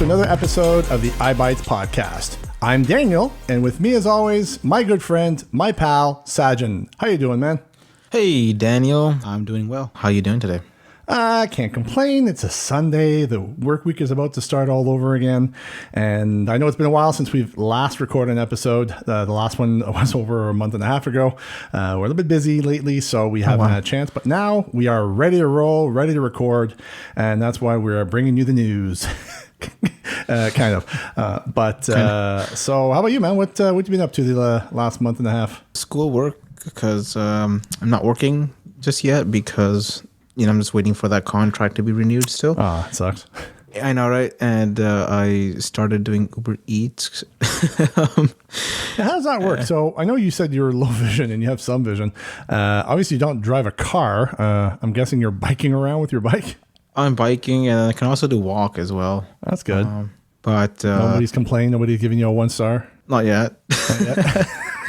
another episode of the eyeBytes podcast. I'm Daniel, and with me as always, my good friend, my pal, Sajan. How you doing, man? Hey, Daniel. I'm doing well. How you doing today? I can't complain. It's a Sunday. The work week is about to start all over again. And I know it's been a while since we've last recorded an episode. The last one was over a month and a half ago. We're a little bit busy lately, so we haven't had a chance. But now we are ready to roll, ready to record. And that's why we're bringing you the news. Kind of. So how about you, man? What you been up to the last month and a half? School work, because I'm not working just yet because... I'm just waiting for that contract to be renewed still. Oh, it sucks. I know, right? And I started doing Uber Eats. How does that work? So I know you said you're low vision and you have some vision. Obviously, you don't drive a car. I'm guessing you're biking around with your bike? I'm biking, and I can also do walk as well. That's good. But nobody's complaining? Nobody's giving you a 1 star? Not yet.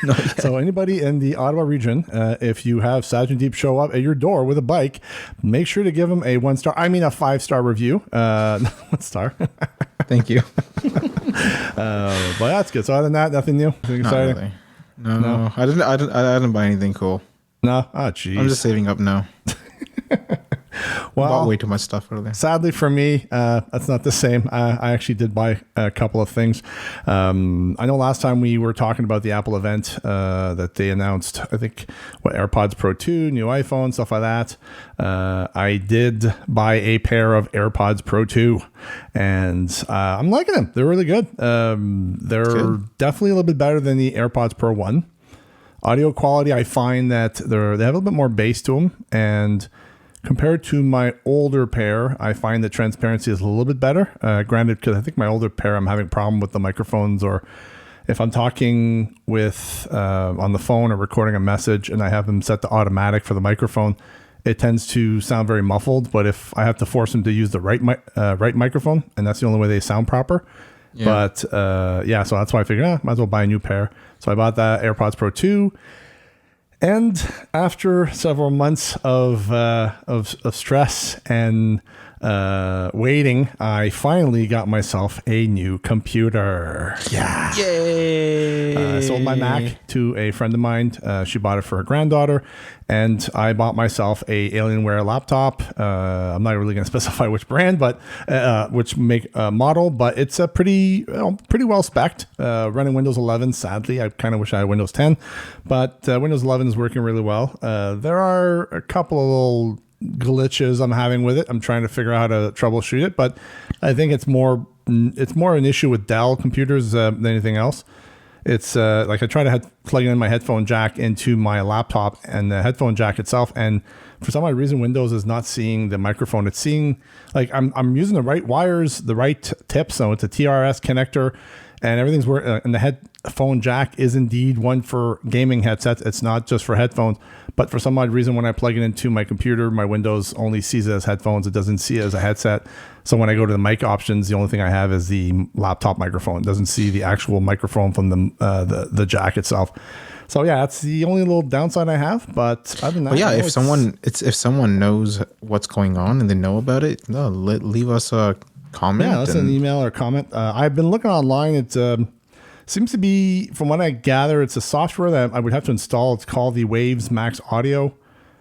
Not yet? So anybody in the Ottawa region, if you have Sajandeep show up at your door with a bike, make sure to give him a 1 star. I mean a 5-star review. 1 star. Thank you. But that's good. So other than that, nothing new. Nothing exciting? Really. No. I didn't buy anything cool. No. Oh, geez. I'm just saving up now. Well, bought way too much stuff earlier. Sadly for me, that's not the same. I actually did buy a couple of things. I know last time we were talking about the Apple event that they announced, I think, AirPods Pro 2, new iPhone, stuff like that. I did buy a pair of AirPods Pro 2, and I'm liking them. They're really good. They're definitely a little bit better than the AirPods Pro 1. Audio quality, I find that they have a little bit more bass to them, and compared to my older pair, I find the transparency is a little bit better. Granted, because I think my older pair, I'm having a problem with the microphones, or if I'm talking with on the phone or recording a message and I have them set to automatic for the microphone, it tends to sound very muffled. But if I have to force them to use the right microphone, and that's the only way they sound proper. Yeah. But so that's why I figured, might as well buy a new pair. So I bought that AirPods Pro 2. And after several months of stress and waiting, I finally got myself a new computer. Yeah. Yay! I sold my Mac to a friend of mine. She bought it for her granddaughter. And I bought myself a Alienware laptop. I'm not really going to specify which brand, but which make model. But it's a pretty well spec'd. Running Windows 11. Sadly, I kind of wish I had Windows 10, but Windows 11 is working really well. There are a couple of little glitches I'm having with it. I'm trying to figure out how to troubleshoot it, but I think it's more an issue with Dell computers than anything else. It's like I try to plug in my headphone jack into my laptop and the headphone jack itself, and for some odd reason Windows is not seeing the microphone. It's seeing, like, I'm using the right wires, the right tips, so it's a TRS connector, and everything's working. And the headphone jack is indeed one for gaming headsets. It's not just for headphones. But for some odd reason, when I plug it into my computer, my Windows only sees it as headphones. It doesn't see it as a headset. So when I go to the mic options, the only thing I have is the laptop microphone. It doesn't see the actual microphone from the jack itself. So yeah, that's the only little downside I have. But other than that, if someone knows what's going on and they know about it, leave us a comment. Yeah, an email or comment. I've been looking online. It seems to be, from what I gather, it's a software that I would have to install. It's called the Waves Max Audio.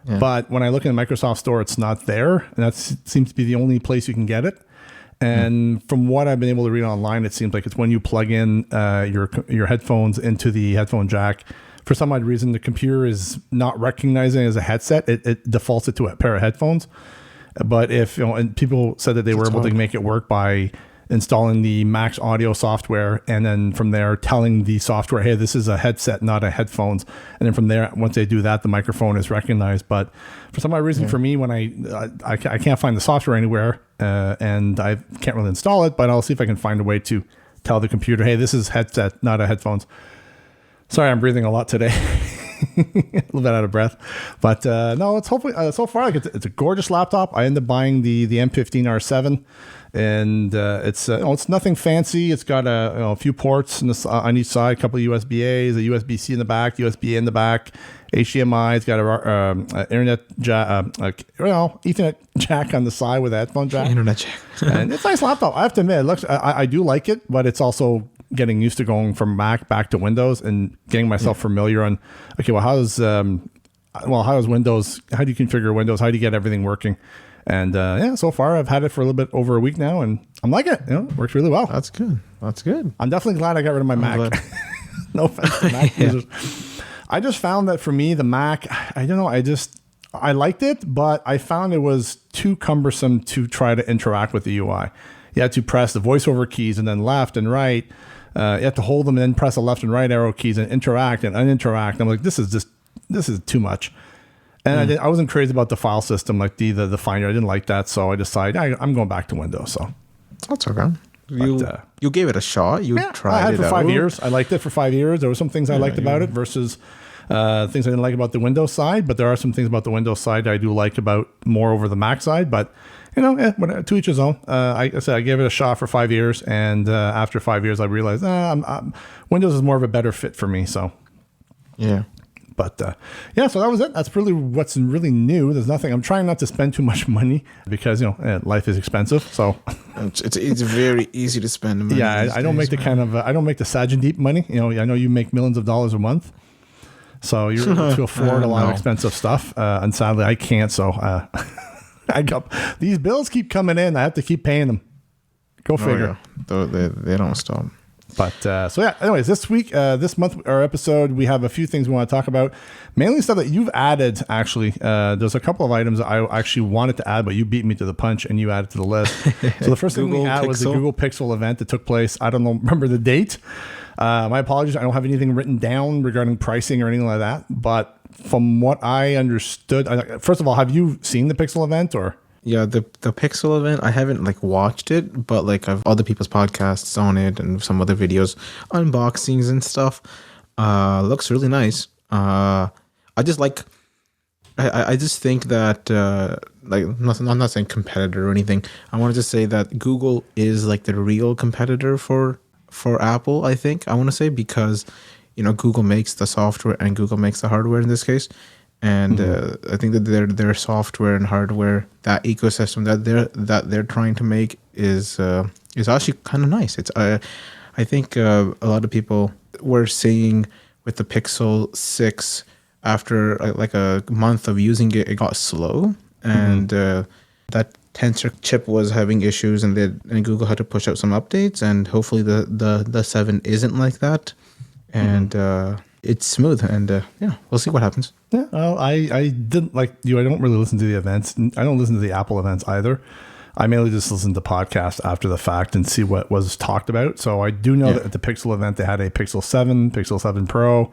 Yeah. But when I look in the Microsoft Store, it's not there. And that seems to be the only place you can get it. And from what I've been able to read online, it seems like it's when you plug in your headphones into the headphone jack. For some odd reason, the computer is not recognizing it as a headset. It defaults it to a pair of headphones. But and people said that they were able to make it work by installing the Max Audio software, and then from there telling the software, hey, this is a headset, not a headphones. And then from there, once they do that, the microphone is recognized. But for some odd reason, for me, when I can't find the software anywhere, and I can't really install it, but I'll see if I can find a way to tell the computer, hey, this is headset, not a headphones. Sorry, I'm breathing a lot today. a little bit out of breath. But no, it's hopefully so far like it's a gorgeous laptop. I ended up buying the M15R7, and it's nothing fancy. It's got a few ports on each side, a couple of USB-A's, a USB-C in the back, USB-A in the back, HDMI. It's got a internet jack, Ethernet jack on the side with a headphone jack. Internet jack. And it's a nice laptop. I have to admit, it looks. I do like it, but it's also getting used to going from Mac back to Windows and getting myself familiar on. Okay, well, how does Windows? How do you configure Windows? How do you get everything working? And so far I've had it for a little bit over a week now, and I'm liking it. It works really well. That's good. I'm definitely glad I got rid of my Mac. No offense to Mac users. I just found that for me, the Mac, I don't know, I liked it, but I found it was too cumbersome to try to interact with the UI. You had to press the voiceover keys and then left and right. You had to hold them and then press the left and right arrow keys and interact and uninteract. I'm like, this is too much. And I wasn't crazy about the file system, like the Finder. I didn't like that, so I decided I'm going back to Windows. So that's okay. You gave it a shot. You tried it. I had it for out. 5 years. I liked it for 5 years. There were some things I liked about it versus things I didn't like about the Windows side. But there are some things about the Windows side that I do like about more over the Mac side. But to each his own. I said I gave it a shot for 5 years, and after 5 years, I realized Windows is more of a better fit for me. So yeah. But so that was it. That's really what's really new. There's nothing. I'm trying not to spend too much money because life is expensive. So it's very easy to spend money. Yeah, I don't make I don't make the Sajandeep money. I know you make millions of dollars a month, so you're able to afford a lot of expensive stuff. And sadly, I can't. So I got these bills keep coming in. I have to keep paying them. Go figure. Yeah. They don't stop. But anyways, this month, our episode, we have a few things we want to talk about. Mainly stuff that you've added, actually. There's a couple of items that I actually wanted to add, but you beat me to the punch and you added to the list. So the first thing we had was the Google Pixel event that took place. I don't remember the date. My apologies. I don't have anything written down regarding pricing or anything like that. But from what I understood, first of all, have you seen the Pixel event or? Yeah, the Pixel event, I haven't watched it, but I've other people's podcasts on it and some other videos, unboxings and stuff. Looks really nice. I just think that I'm not saying competitor or anything. I wanted to say that Google is the real competitor for Apple. I think I want to say because Google makes the software and Google makes the hardware in this case. And I think that their software and hardware, that ecosystem that they're trying to make is actually kind of nice. It's I think a lot of people were saying with the Pixel 6 after a month of using it, it got slow, and that Tensor chip was having issues, and Google had to push out some updates, and hopefully the 7 isn't like that, and it's smooth, and we'll see what happens. Yeah, well, I didn't like you. I don't really listen to the events. I don't listen to the Apple events either. I mainly just listen to podcasts after the fact and see what was talked about. So I do know that at the Pixel event, they had a Pixel 7, Pixel 7 Pro.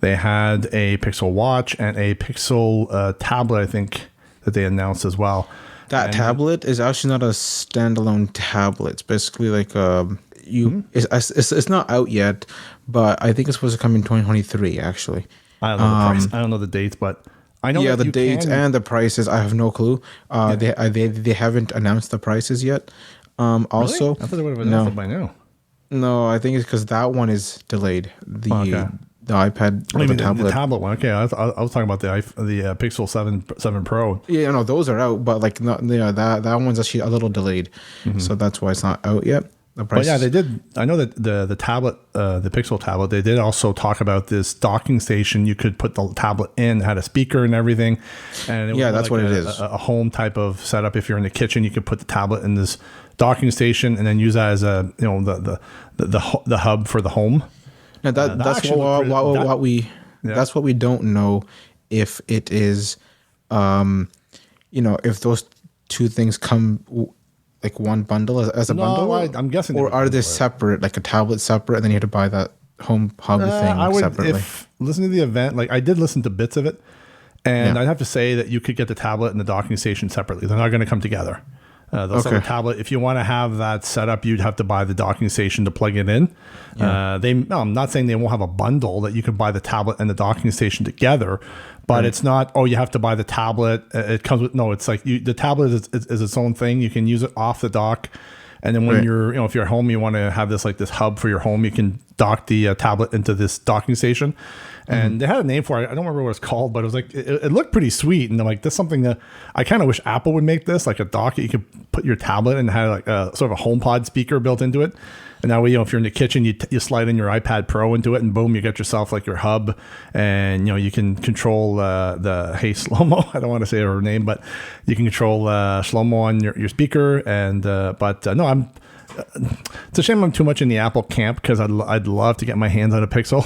They had a Pixel Watch and a Pixel tablet, I think, that they announced as well. That tablet is actually not a standalone tablet. It's basically it's not out yet, but I think it's supposed to come in 2023, actually. I don't know the price. I don't know the dates, but I know the dates and the prices. I have no clue. They haven't announced the prices yet. Also, really? I thought they would have announced it by now. No, I think it's because that one is delayed. The iPad or the tablet. The tablet one. Okay, I was talking about the Pixel 7 Pro. Yeah, no, those are out, but that one's actually a little delayed, so that's why it's not out yet. But yeah, they did. I know that the tablet, the Pixel tablet, they did also talk about this docking station. You could put the tablet in, it had a speaker and everything. And it was that's what it is. A home type of setup. If you're in the kitchen, you could put the tablet in this docking station and then use that as the hub for the home. Now that's what we don't know if it is, if those two things come. One bundle as a bundle? I'm guessing. Or are they separate, like a tablet separate, and then you have to buy that home hub thing separately? If listening to the event, I did listen to bits of it, and I'd have to say that you could get the tablet and the docking station separately. They're not going to come together. They'll sell a tablet. If you want to have that set up, you'd have to buy the docking station to plug it in. Yeah. I'm not saying they won't have a bundle that you could buy the tablet and the docking station together, but it's not, you have to buy the tablet. It comes with, it's like the tablet is its own thing. You can use it off the dock. And then when you're, if you're home, you want to have this hub for your home, you can dock the tablet into this docking station. And they had a name for it. I don't remember what it's called, but it was like, it looked pretty sweet. And I'm like, that's something that I kind of wish Apple would make this, like a dock that you could put your tablet and have like a sort of a HomePod speaker built into it. And that way, if you're in the kitchen, you slide in your iPad Pro into it and boom, you get yourself like your hub. And, you can control hey, Slow-Mo. I don't want to say her name, but you can control Slow-Mo on your speaker. And, it's a shame I'm too much in the Apple camp because I'd love to get my hands on a Pixel.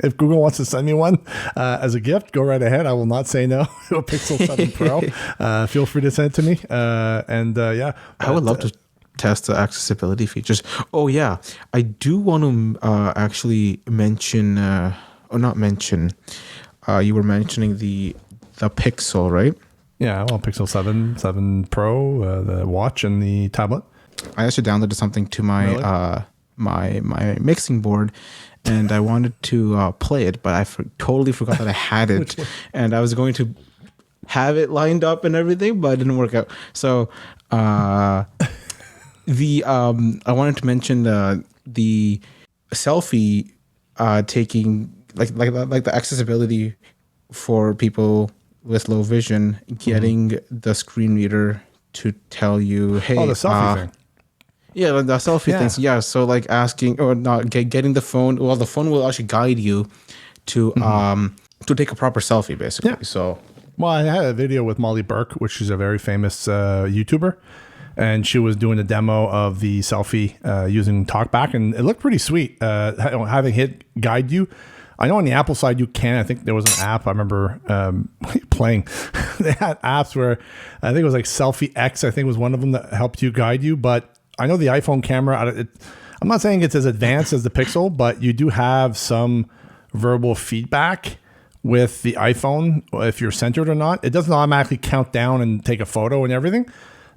If Google wants to send me one as a gift, go right ahead. I will not say no to a Pixel 7 Pro. Feel free to send it to me. I would love to test the accessibility features. Oh yeah, I do want to actually mention, or not mention. You were mentioning the Pixel, right? Yeah, well, Pixel 7 Pro, the watch and the tablet. I actually downloaded something to my my mixing board, and I wanted to play it, but I totally forgot that I had it, and I was going to have it lined up and everything, but it didn't work out. So I wanted to mention the selfie taking, like the accessibility for people with low vision, getting the screen reader to tell you, hey, the selfie thing. Yeah, the selfie things. Yeah, so like asking or not getting the phone. Well, the phone will actually guide you to take a proper selfie, basically. Yeah. So, well, I had a video with Molly Burke, which is a very famous YouTuber, and she was doing a demo of the selfie using TalkBack, and it looked pretty sweet. Having it guide you. I know on the Apple side you can. I think there was an app I remember playing. They had apps where I think it was like Selfie X. I think was one of them that helped you guide you, but I know the iPhone camera, I'm not saying it's as advanced as the Pixel, but you do have some verbal feedback with the iPhone if you're centered or not. It doesn't automatically count down and take a photo and everything.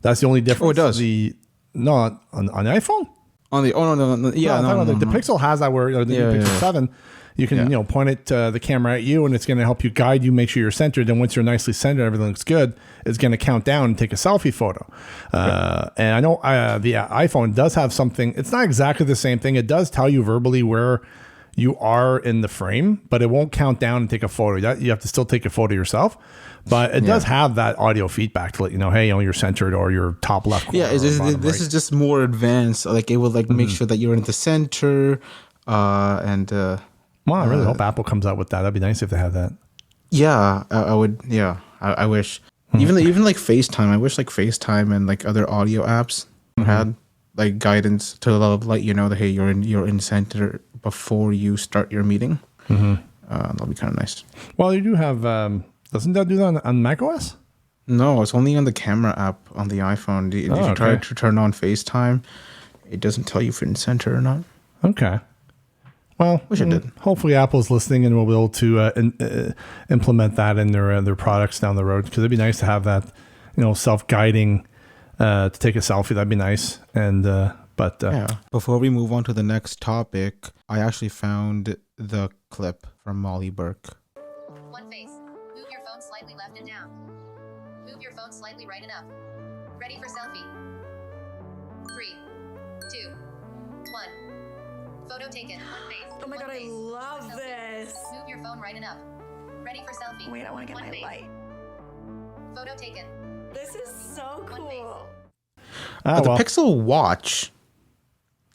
That's the only difference. Oh, it does? On the iPhone? On the the Pixel has that where the new Pixel 7, you can point it the camera at you, and it's going to help you guide you, make sure you're centered. And once you're nicely centered, everything looks good. It's going to count down and take a selfie photo. And I know the iPhone does have something. It's not exactly the same thing. It does tell you verbally where you are in the frame, but it won't count down and take a photo. You have to still take a photo yourself. But it does have that audio feedback to let you know, hey, you're centered or you're top left corner. Yeah, this is just more advanced. Like it will make sure that you're in the center and. Well, I really hope Apple comes out with that. That'd be nice if they had that. Yeah, I would. Yeah, I wish. Even like FaceTime. I wish like FaceTime and like other audio apps had like guidance to let you know that hey, you're in center before you start your meeting. That'll be kind of nice. Well, you do have. Doesn't that do that on macOS? No, it's only on the camera app on the iPhone. If you try to turn on FaceTime, it doesn't tell you if you're in center or not. Okay. Well, wish it did. Hopefully Apple's listening and will be able to implement that in their products down the road, because it'd be nice to have that, self-guiding to take a selfie. That'd be nice. And Before we move on to the next topic, I actually found the clip from Molly Burke. One face. Move your phone slightly left and down. Move your phone slightly right and up. Ready for selfie. 3, 2, 1. Photo taken. One face. Oh my god, I love this. Move your phone right and up. Ready for selfie. Wait, I want to get my light. Photo taken. This is so cool. The Pixel Watch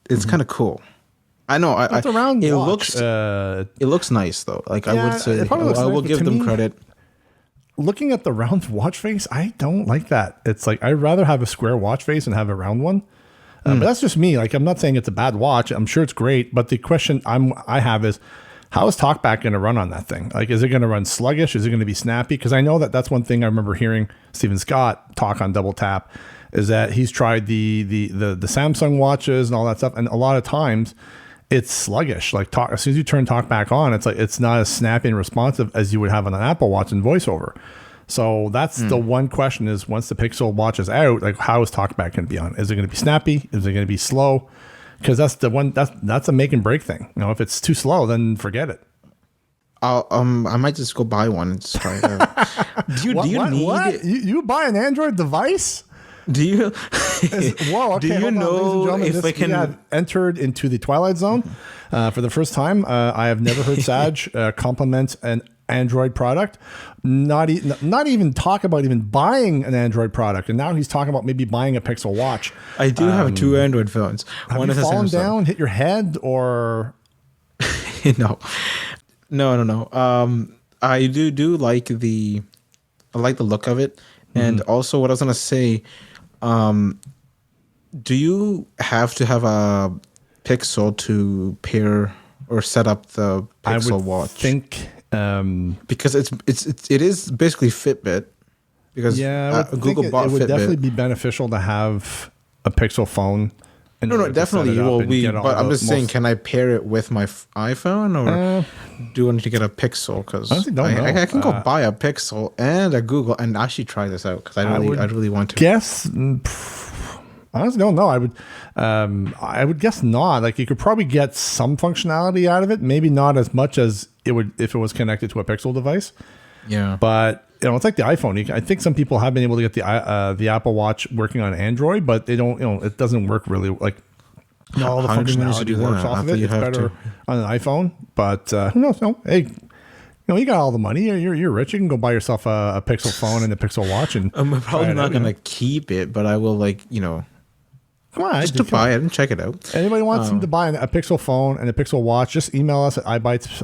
is kind of cool. I know. It's a round watch. It looks nice though. Like I would say, I will give them credit. Looking at the round watch face, I don't like that. It's like I'd rather have a square watch face and have a round one. But that's just me. Like, I'm not saying it's a bad watch. I'm sure it's great. But the question I have is, how is TalkBack going to run on that thing? Like, is it going to run sluggish? Is it going to be snappy? Because I know that's one thing I remember hearing Stephen Scott talk on Double Tap, is that he's tried the Samsung watches and all that stuff, and a lot of times it's sluggish. Like, as soon as you turn TalkBack on, it's like it's not as snappy and responsive as you would have on an Apple Watch in VoiceOver. So that's the one question: is once the Pixel Watch is out, like how is TalkBack going to be on? Is it going to be snappy? Is it going to be slow? Because that's the one that's a make and break thing. You know, if it's too slow, then forget it. I might just go buy one and just try it out. Do you need what? You buy an Android device? Do you? Whoa! Okay, do you know if I can? have entered into the Twilight Zone for the first time. I have never heard Saj compliment an Android product. Not even talk about even buying an Android product, and now he's talking about maybe buying a Pixel Watch. I do have 2 Android phones. Have you fallen down, hit your head, or no. I do like the look of it, and also what I was gonna say. Do you have to have a Pixel to pair or set up the Pixel Watch? I think because it is basically Fitbit. Because Google bought Fitbit. It would definitely be beneficial to have a Pixel phone. No, definitely it will be. But I'm just saying, can I pair it with my iPhone, or do I need to get a Pixel? Because I can go buy a Pixel and a Google and actually try this out because I really want to. Guess. I honestly don't know. I would guess not. Like you could probably get some functionality out of it. Maybe not as much as it would if it was connected to a Pixel device. Yeah. But it's like the iPhone. I think some people have been able to get the Apple Watch working on Android, but they don't. It doesn't work really like. All the functionality works off of it. It's better on an iPhone, but who knows? No, hey, you got all the money. You're rich. You can go buy yourself a Pixel phone and a Pixel Watch, and I'm probably not going to keep it, but I will come on, just to buy it and check it out. Anybody wants them to buy a Pixel phone and a Pixel Watch, just email us at eyebytes.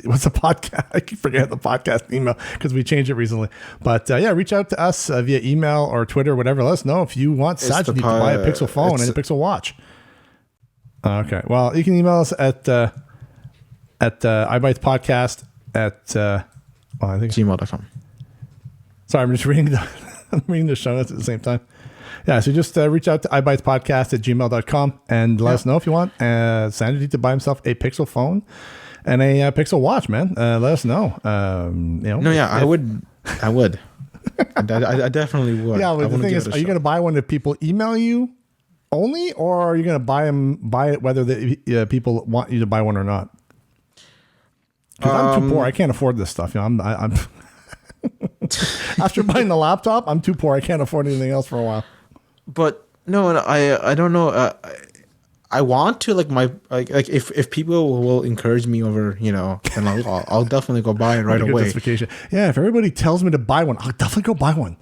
What's the podcast? I keep forgetting the podcast email because we changed it recently. But reach out to us via email or Twitter, whatever. Let us know if you want Sajandeep to buy a Pixel phone and a Pixel Watch. Okay. Well, you can email us at eyebytespodcast at I think gmail.com. Sorry, I'm just reading the show notes at the same time. Yeah, so just reach out to eyebytespodcast at gmail.com and let us know if you want Sajandeep to buy himself a Pixel phone and a Pixel Watch, man. Let us know. I would. I definitely would. Yeah, but the thing is, are you going to buy one if people email you only, or are you going to buy it whether the people want you to buy one or not? Because I'm too poor. I can't afford this stuff. I'm after buying the laptop, I'm too poor. I can't afford anything else for a while. But no, I don't know. I want to if people will encourage me over, then I'll definitely go buy it right away. Justification. Yeah, if everybody tells me to buy one, I'll definitely go buy one.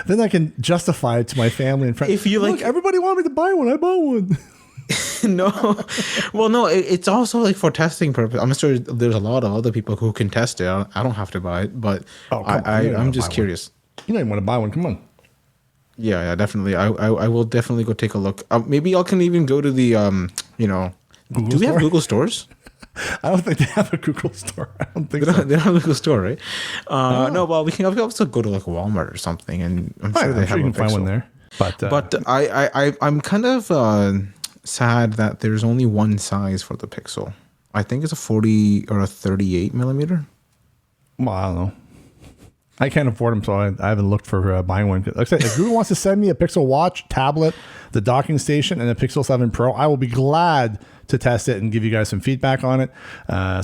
Then I can justify it to my family and friends. If you look, everybody wanted me to buy one, I bought one. No, it's also for testing purpose. I'm sure there's a lot of other people who can test it. I don't have to buy it, but I'm just curious. You don't even want to buy one. Come on. Yeah, definitely. I will definitely go take a look. Maybe I can even go to the do we have Google stores? I don't think they have a Google store. I don't think so. They don't have a Google store, right? No, well, we can also go to Walmart or something, and I'm sure they have you can find one there. But I'm kind of sad that there's only one size for the Pixel. I think it's a 40 or a 38 millimeter. Well, I don't know. I can't afford them, so I haven't looked for buying one. Like I said, if Google wants to send me a Pixel Watch, tablet, the docking station, and a Pixel 7 Pro, I will be glad to test it and give you guys some feedback on it.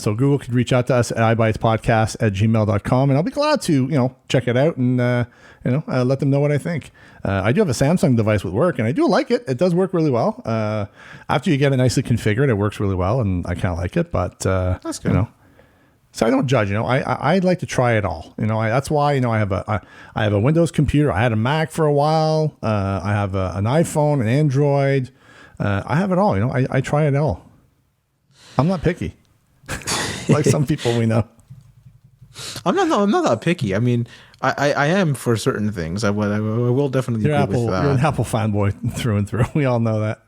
So Google could reach out to us at eyebytespodcast at gmail.com, and I'll be glad to check it out and let them know what I think. I do have a Samsung device with work, and I do like it. It does work really well. After you get it nicely configured, it works really well, and I kind of like it. But that's good. So I don't judge. I'd like to try it all. That's why I have a Windows computer. I had a Mac for a while. I have an iPhone, an Android. I have it all. I try it all. I'm not picky, like some people we know. I'm not that picky. I mean, I am for certain things. I will definitely agree with that. You're an Apple fanboy through and through. We all know that.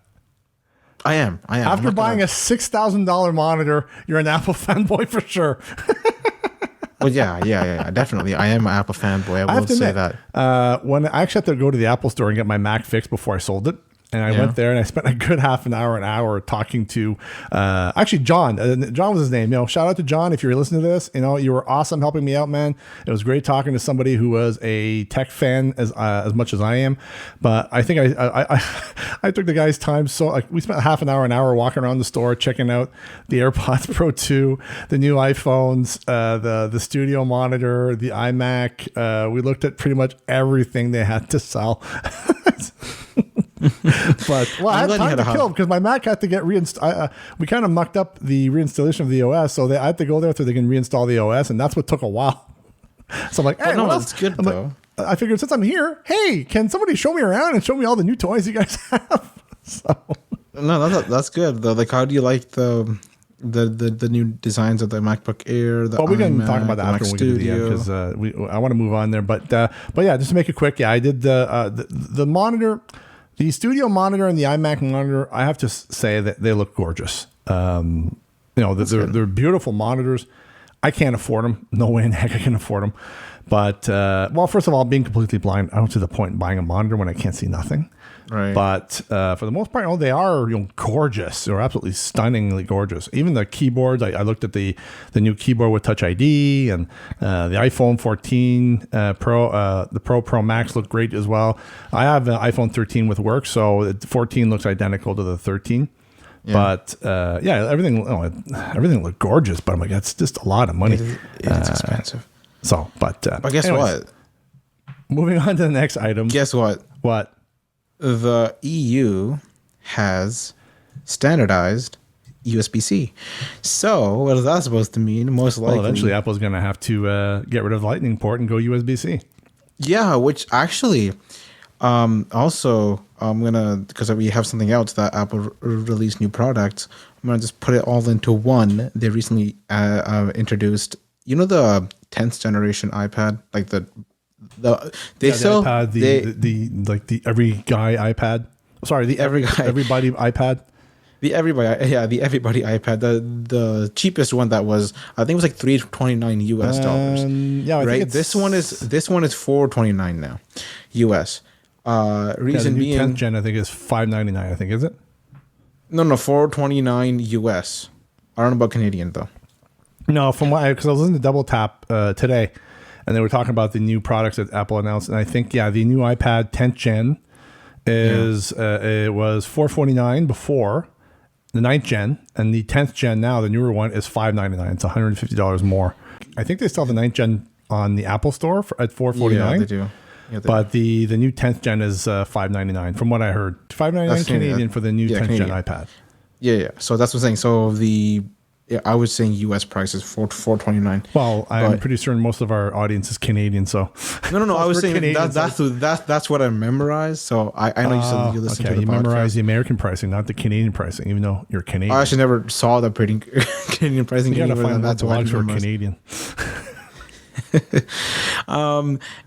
I am. After buying a $6,000 monitor, you're an Apple fanboy for sure. Well, yeah, definitely. I am an Apple fanboy. I will say that. When I actually had to go to the Apple store and get my Mac fixed before I sold it, And I went there and I spent a good half an hour talking to, actually John. John was his name. Shout out to John if you're listening to this. You were awesome helping me out, man. It was great talking to somebody who was a tech fan as much as I am. But I think I took the guy's time. So we spent half an hour walking around the store, checking out the AirPods Pro 2, the new iPhones, the studio monitor, the iMac. We looked at pretty much everything they had to sell. But I had time to kill because my Mac had to get reinstalled. We kind of mucked up the reinstallation of the OS, so I had to go there so they can reinstall the OS, and that's what took a while. So I'm like, hey, no, that's good though. I figured since I'm here, hey, can somebody show me around and show me all the new toys you guys have? So no, that's good though. Like, how do you like the new designs of the MacBook Air? We can talk about that after we do the end because I want to move on there. But yeah, just to make it quick, I did the monitor. The studio monitor and the iMac monitor, I have to say that they look gorgeous. They're beautiful monitors. I can't afford them. No way in heck I can afford them. But, first of all, being completely blind, I don't see the point in buying a monitor when I can't see nothing. Right. But for the most part, they are gorgeous. They're absolutely stunningly gorgeous. Even the keyboards, I looked at the new keyboard with Touch ID and the iPhone 14 Pro, the Pro Max look great as well. I have an iPhone 13 with work, so the 14 looks identical to the 13. Yeah. But everything looked gorgeous. But I'm like, that's just a lot of money. It is expensive. But guess what? Moving on to the next item. Guess what? What? The EU has standardized USB-C. So what is that supposed to mean? Most likely, eventually Apple's going to have to get rid of the Lightning port and go USB-C. Yeah, which actually, also I'm gonna, because we have something else that Apple released new products. I'm gonna just put it all into one. They recently introduced, the 10th generation iPad, like the iPad, the every guy iPad. Sorry, the everybody iPad. The everybody iPad. The cheapest one that was, I think it was like $329 US. Yeah, I think this one is $429 now, US. Reason the new being, 10th gen I think is $599. I think, is it? No, $429 US. I don't know about Canadian though. No, because I was listening to Double Tap today, and they were talking about the new products that Apple announced, and I think the new iPad 10th gen is it was $449 before the 9th gen, and the 10th gen now, the newer one, is $599. It's $150 more. I think they still have the 9th gen on the Apple Store at $449. Yeah, they do. Yeah, but the new 10th gen is $599 from what I heard. $599 Canadian for the new 10th gen iPad. Yeah. So that's what I'm saying. So I was saying US price is $429. Well, I'm pretty certain most of our audience is Canadian, so no. I was saying that's what I memorized. So I know you said you listened to the podcast. You memorize the American pricing, not the Canadian pricing, even though you're Canadian. I actually never saw the Canadian pricing. You gotta find that's why you're Canadian.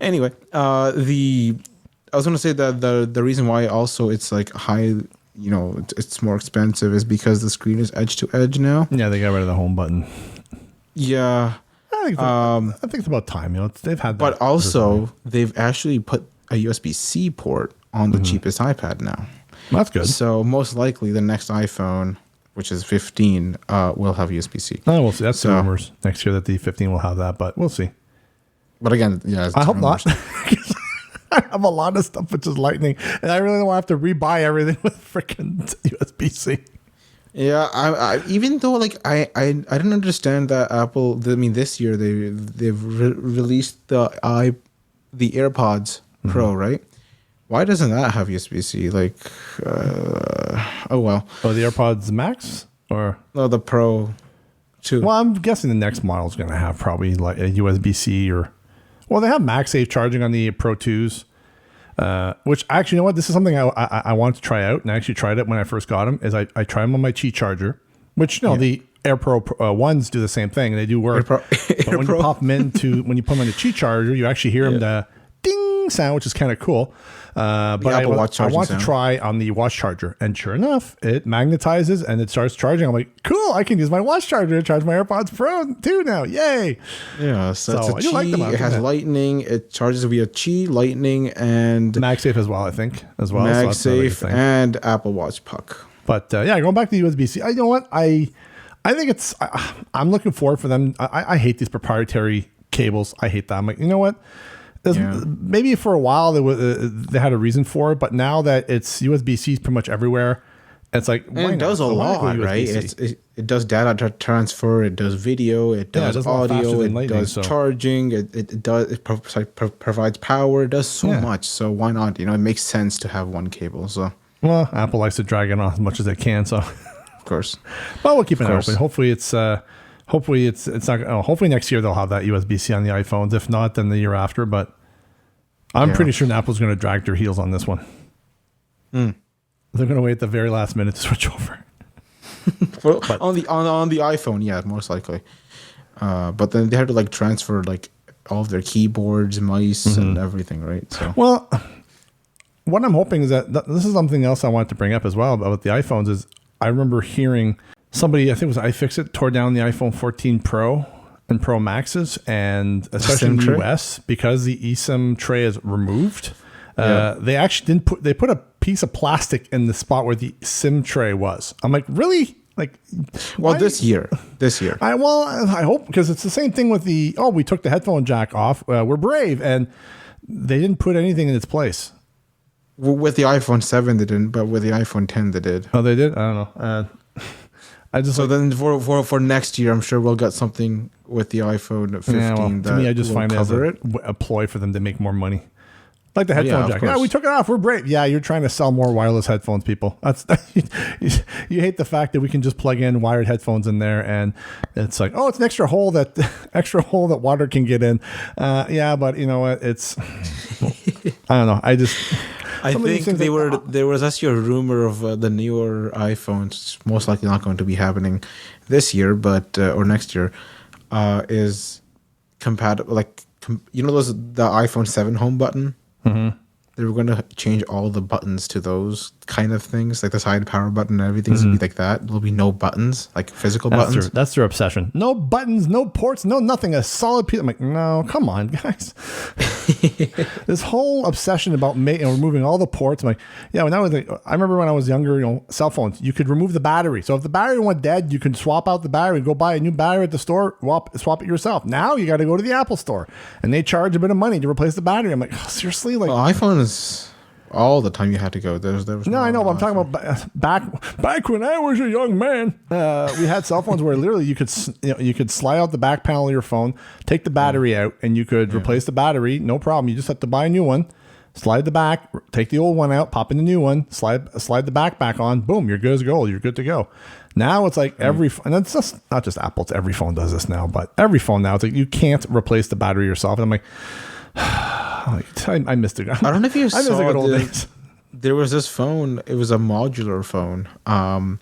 Anyway, I was going to say that the reason why also it's like high, it's more expensive is because the screen is edge to edge now. Yeah, they got rid of the home button. Yeah, I think it's about time. They've had that. But also, they've actually put a USB-C port on the cheapest iPad now. That's good. So most likely the next iPhone, which is 15, will have USB-C. Oh, we'll see. That's the rumors next year that the 15 will have that, but we'll see. But again, yeah, I hope not. I have a lot of stuff which is Lightning, and I really don't want to have to rebuy everything with freaking USB-C. Yeah, I even though I didn't understand that Apple. This year they've released the AirPods Pro, right? Why doesn't that have USB-C? Oh well. Oh, the AirPods Max or the Pro 2. Well, I'm guessing the next model is going to have probably like a USB-C or. Well, they have MagSafe charging on the Pro 2s, which actually, you know what? This is something I want to try out, and I actually tried it when I first got them. Is I tried them on my Qi charger, which the Air Pro ones do the same thing, and they do work. But when you pop them when you put them in the Qi charger, you actually hear them the ding sound, which is kind of cool. But Apple Watch I charging want to sound. try on the watch charger, and sure enough, it magnetizes and it starts charging. I'm like, cool, I can use my watch charger to charge my AirPods Pro too now. Yay! Yeah, so it's a I do like them. Qi. It has lightning. It charges via Qi, lightning, and MagSafe as well, I think, as well. So that's another good MagSafe thing. and Apple Watch Puck. But yeah, going back to USB-C, you know what? I think it's. I'm looking forward for them. I hate these proprietary cables. I hate that. I'm like, you know what? Maybe for a while they had a reason for it, but now that it's USB-C is pretty much everywhere, it's like And it does a lot, right? It does data transfer. It does video. It does a lot faster audio. than It Lightning, does so. charging. It provides power. It does so much. So why not? You know, it makes sense to have one cable. So Well, Apple likes to drag it on as much as they can, so. of course. Well, we'll keep an eye course. open. Hopefully it's not. Hopefully next year they'll have that USB-C on the iPhones. If not, then the year after. But I'm pretty sure Apple's going to drag their heels on this one. They're going to wait at the very last minute to switch over. Well, on the iPhone, yeah, most likely. But then they had to like transfer like all of their keyboards, mice, and everything, right? So Well, what I'm hoping is that this is something else I wanted to bring up as well about the iPhones. Is I remember hearing somebody, I think it was iFixit, tore down the iPhone 14 Pro and Pro Maxes, and especially in the tray? US, because the eSIM tray is removed. They actually didn't put. They put a piece of plastic in the spot where the SIM tray was. I'm like, really? Like, well, why- this year. I hope, because it's the same thing with the. Oh, we took the headphone jack off. We're brave, and they didn't put anything in its place. With the iPhone 7 they didn't, but with the iPhone 10 they did. Oh, they did. I don't know. I just So then for next year, I'm sure we'll get something with the iPhone 15 Yeah, well, that to me, I just will find it as cover it. a ploy for them to make more money. Like the headphone yeah, of jack. Yeah, course. we took it off. We're brave. Yeah, you're trying to sell more wireless headphones, people. That's you hate the fact that we can just plug in wired headphones in there, and it's like, oh, it's an extra hole that water can get in. Yeah, but you know what? It's I don't know. I some of these think things there was actually a rumor of the newer iPhones, most likely not going to be happening this year, but or next year, is compatible. Like you know the iPhone 7 home button. Mm-hmm. They were going to change all the buttons to those kind of things, like the side power button and everything's going to be like that. There'll be no buttons, like physical buttons. That's their obsession. No buttons, no ports, no nothing. A solid piece. I'm like, no, come on, guys. This whole obsession about removing all the ports. I'm like, yeah. When I remember when I was younger, cell phones, you could remove the battery. So if the battery went dead, you could swap out the battery, go buy a new battery at the store, swap it yourself. Now you got to go to the Apple store, and they charge a bit of money to replace the battery. I'm like, oh, seriously, like. Well, iPhone is all the time you had to go. There was No, I know, but I'm talking about back when I was a young man. We had cell phones where literally you could slide out the back panel of your phone, take the battery out, and you could replace the battery. No problem. You just have to buy a new one, slide the back, take the old one out, pop in the new one, slide the back on. Boom, you're good as gold. You're good to go. Now it's like and it's just not just Apple. It's every phone does this now, but every phone now it's like you can't replace the battery yourself. And I'm like. I missed it. I don't know if you I miss the good old saw days. there was this phone. It was a modular phone. I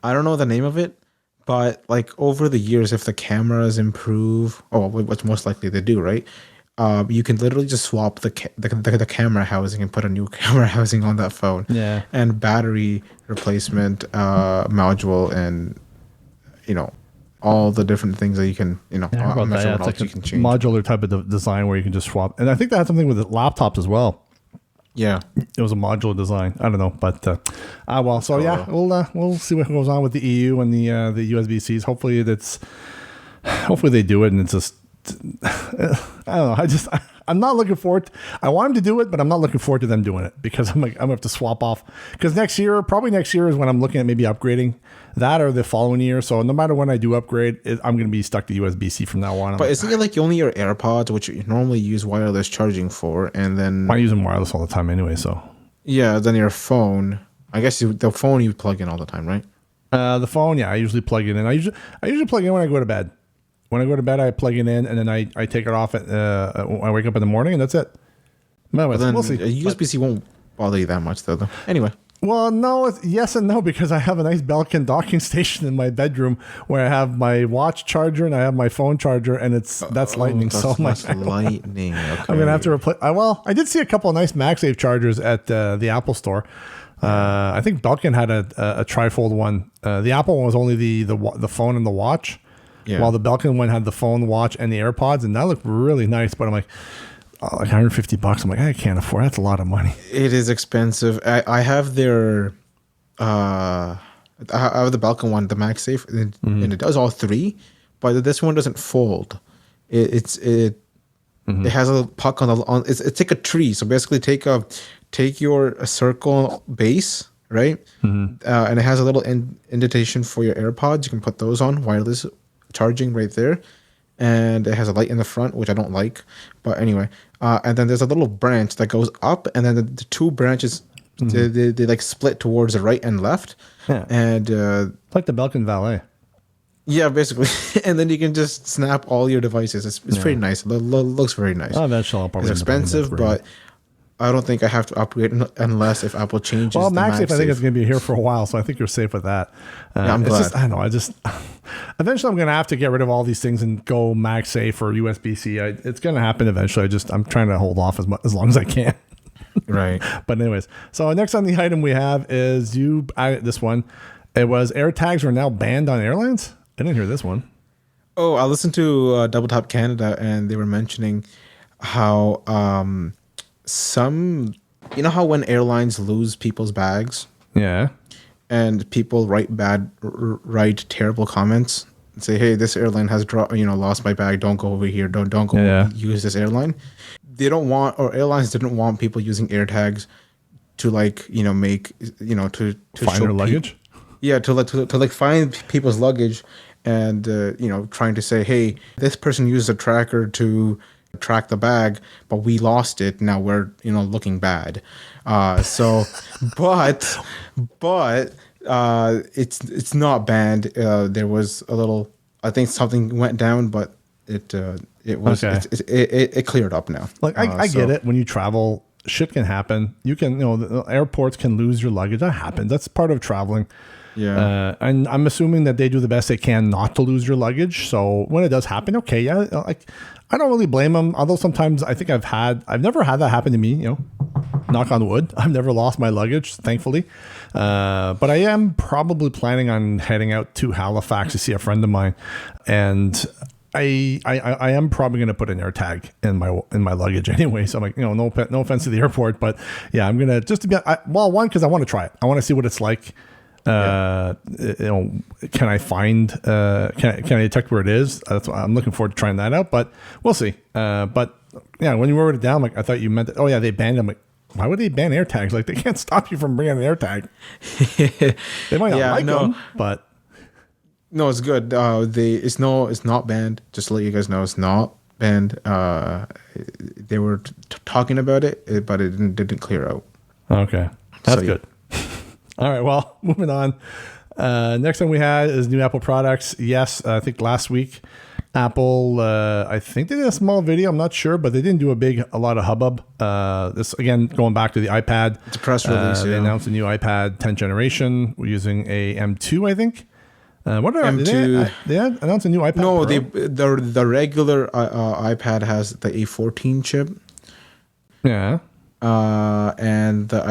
don't know the name of it, but like over the years, if the cameras improve, what's most likely they do, right? You can literally just swap the camera housing and put a new camera housing on that phone. Yeah. And battery replacement module, and all the different things that you can, I'm not sure what else It's you like can a change. modular type of design where you can just swap. And I think that had something with the laptops as well. Yeah. It was a modular design. I don't know, but we'll see what goes on with the EU and the USB-Cs. Hopefully they do it, and it's just I don't know. I'm not looking forward. I want them to do it, but I'm not looking forward to them doing it because I'm like, I'm gonna have to swap off because probably next year is when I'm looking at maybe upgrading that or the following year. So no matter when I do upgrade, I'm gonna be stuck to USB-C from now on. But isn't it like only your AirPods, which you normally use wireless charging for, and then I use them wireless all the time anyway. So then your phone. I guess the phone you plug in all the time, right? the phone, I usually plug it in. I usually plug it in when I go to bed. When I go to bed, I plug it in, and then I take it off when I wake up in the morning, and that's it. But then We'll see. USB-C won't bother you that much, though. Anyway. Well, no, yes and no, because I have a nice Belkin docking station in my bedroom where I have my watch charger and I have my phone charger, and that's lightning. That's lightning. Okay. I'm gonna have to replace. Well, I did see a couple of nice MagSafe chargers at the Apple store. I think Belkin had a trifold one. The Apple one was only the phone and the watch, while the Belkin one had the phone, watch, and the AirPods, and that looked really nice. But I'm like, like $150. I'm like, I can't afford. That's a lot of money. It is expensive. I have their, I have the Belkin one, the MagSafe, and it does all three, but this one doesn't fold. It has a little puck on it's like a tree. So basically, take your circle base, right, and it has a little indentation for your AirPods. You can put those on wireless charging right there. And it has a light in the front, which I don't like. But anyway, and then there's a little branch that goes up, and then the two branches, they like split towards the right and left. Yeah. And It's like the Belkin Valet. yeah, basically. And then you can just snap all your devices. It's pretty nice. It looks very nice. Oh, eventually I'll probably It's expensive, but I don't think I have to upgrade unless if Apple changes. Well, the MagSafe, I think MagSafe. it's going to be here for a while, so I think you're safe with that. I'm it's glad. Just, I don't know. Eventually I'm going to have to get rid of all these things and go MagSafe or USB-C. It's going to happen eventually. I'm trying to hold off as long as I can. Right. But anyways, so next on the item we have is this one. It was AirTags are now banned on airlines. I didn't hear this one. Oh, I listened to Double Tap Canada, and they were mentioning how you know how when airlines lose people's bags Yeah. and people write terrible comments and say, hey, this airline has lost my bag, don't go over here, don't go use this airline. Airlines didn't want people using AirTags to make to Find show their luggage. to find people's luggage, and trying to say, hey, this person used a tracker to track the bag, but we lost it. Now we're looking bad. But it's not banned. There was a little. I think something went down, but it was Okay. it cleared up now. Like I get it. When you travel, shit can happen. You can, the airports can lose your luggage. That happens. That's part of traveling. Yeah. And I'm assuming that they do the best they can not to lose your luggage. So when it does happen, okay, yeah, I don't really blame them. Although sometimes I think I've never had that happen to me. Knock on wood. I've never lost my luggage, thankfully. But I am probably planning on heading out to Halifax to see a friend of mine, and I am probably going to put an AirTag in my luggage anyway. So I'm like, no offense to the airport, but yeah, I'm gonna just to be one, because I want to try it. I want to see what it's like. Can I find? Can I detect where it is? That's what I'm looking forward to trying that out. But we'll see. But yeah, when you wrote it down, like I thought you meant that. Oh yeah, they banned them. Like, why would they ban AirTags? Like they can't stop you from bringing an AirTag. They might not like them, but no, it's good. It's not banned. Just to let you guys know, it's not banned. They were talking about it, but it didn't clear out. Okay, that's good. All right, well, moving on. Next one we had is new Apple products. Yes, I think last week Apple, I think they did a small video. I'm not sure, but they didn't do a lot of hubbub. This again, going back to the iPad. It's a press release. They announced a new iPad 10th generation. We're using a M2, I think. What are M2? They announced a new iPad. No, Pro? the regular iPad has the A14 chip. Yeah. And the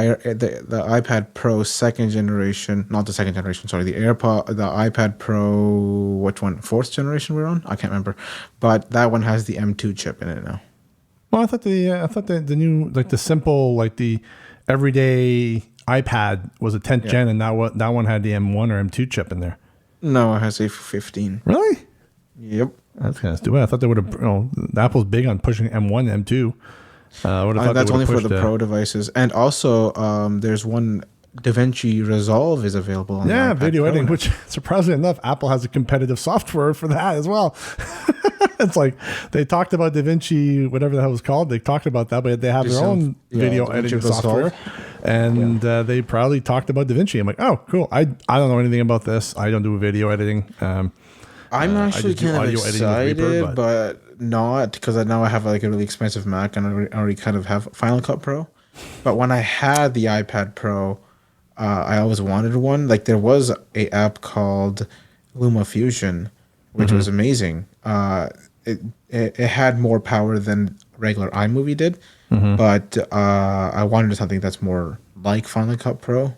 iPad Pro second generation, not the second generation, sorry, the iPad Pro, which one? Fourth generation we're on? I can't remember, but that one has the M2 chip in it now. Well, I thought the new, like the simple, like the everyday iPad was a 10th gen, and that one had the M1 or M2 chip in there. No, it has A15. Really? Yep. That's kind of stupid. I thought they would have. Apple's big on pushing M1, M2. That's only for the Pro devices, and also there's one DaVinci Resolve is available on the iPad video Pro editing, now. which surprisingly enough, Apple has a competitive software for that as well. It's like they talked about DaVinci, whatever the hell it was called. They talked about that, but they have their own video DaVinci editing Resolve. software, and they proudly talked about DaVinci. I'm like, oh, cool. I don't know anything about this. I don't do video editing. I'm actually kind of excited, Reaper, but not because now I have like a really expensive Mac and I already kind of have Final Cut Pro. But when I had the iPad Pro, I always wanted one. Like there was a app called LumaFusion, which was amazing. It had more power than regular iMovie did, but I wanted something that's more like Final Cut Pro.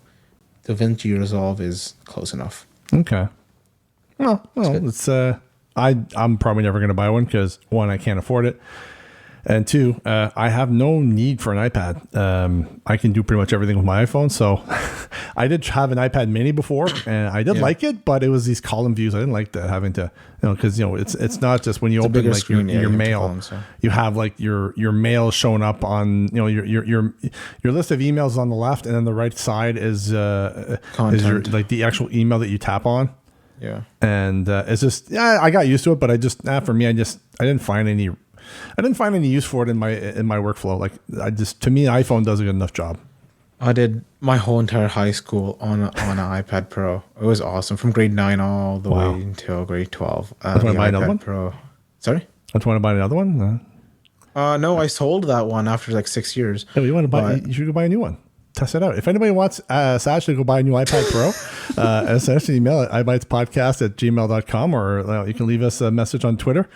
DaVinci Resolve is close enough. Okay. Well, it's I'm probably never going to buy one because one, I can't afford it, and two, I have no need for an iPad. I can do pretty much everything with my iPhone. So I did have an iPad Mini before, and I did like it, but it was these column views. I didn't like that having to, because it's not just when you open like screen, your mail, columns, so. you have like your mail showing up on your list of emails on the left, and then the right side is your like the actual email that you tap on. Yeah, and it's just I got used to it, but I just for me I didn't find any use for it in my workflow. Like to me, iPhone does a good enough job. I did my whole entire high school on an iPad Pro. It was awesome from grade 9 all the way until grade 12. Do you want to buy another one? Pro. Sorry? Don't you want to buy another one? No, I sold that one after like 6 years. Yeah, you want to buy? You should go buy a new one. Test it out. If anybody wants Sash to go buy a new iPad Pro, send us an email at eyebytespodcast@gmail.com, or you can leave us a message on Twitter.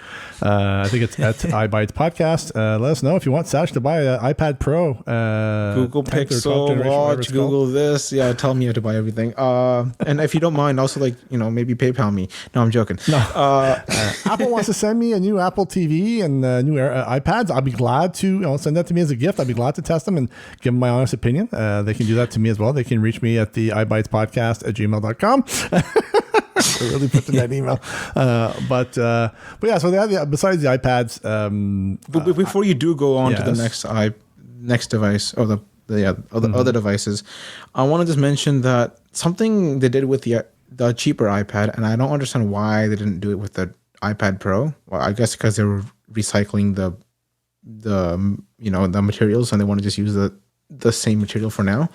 I think it's at eyebytespodcast. Let us know if you want Sash to buy an iPad Pro. Google Pixel Watch, Google this. Yeah, tell me how to buy everything. And if you don't mind, also maybe PayPal me. No, I'm joking. No. Apple wants to send me a new Apple TV and new iPads. I'll be glad to send that to me as a gift. I'll be glad to test them and give them my honest opinion. They can do that to me as well. They can reach me at the eyebytespodcast@gmail.com. I really put in that email. But yeah, so they have besides the iPads. But before you do go on to the next device, or the other devices, I want to just mention that something they did with the cheaper iPad, and I don't understand why they didn't do it with the iPad Pro. Well, I guess because they were recycling the materials, and they want to just use the same material for now,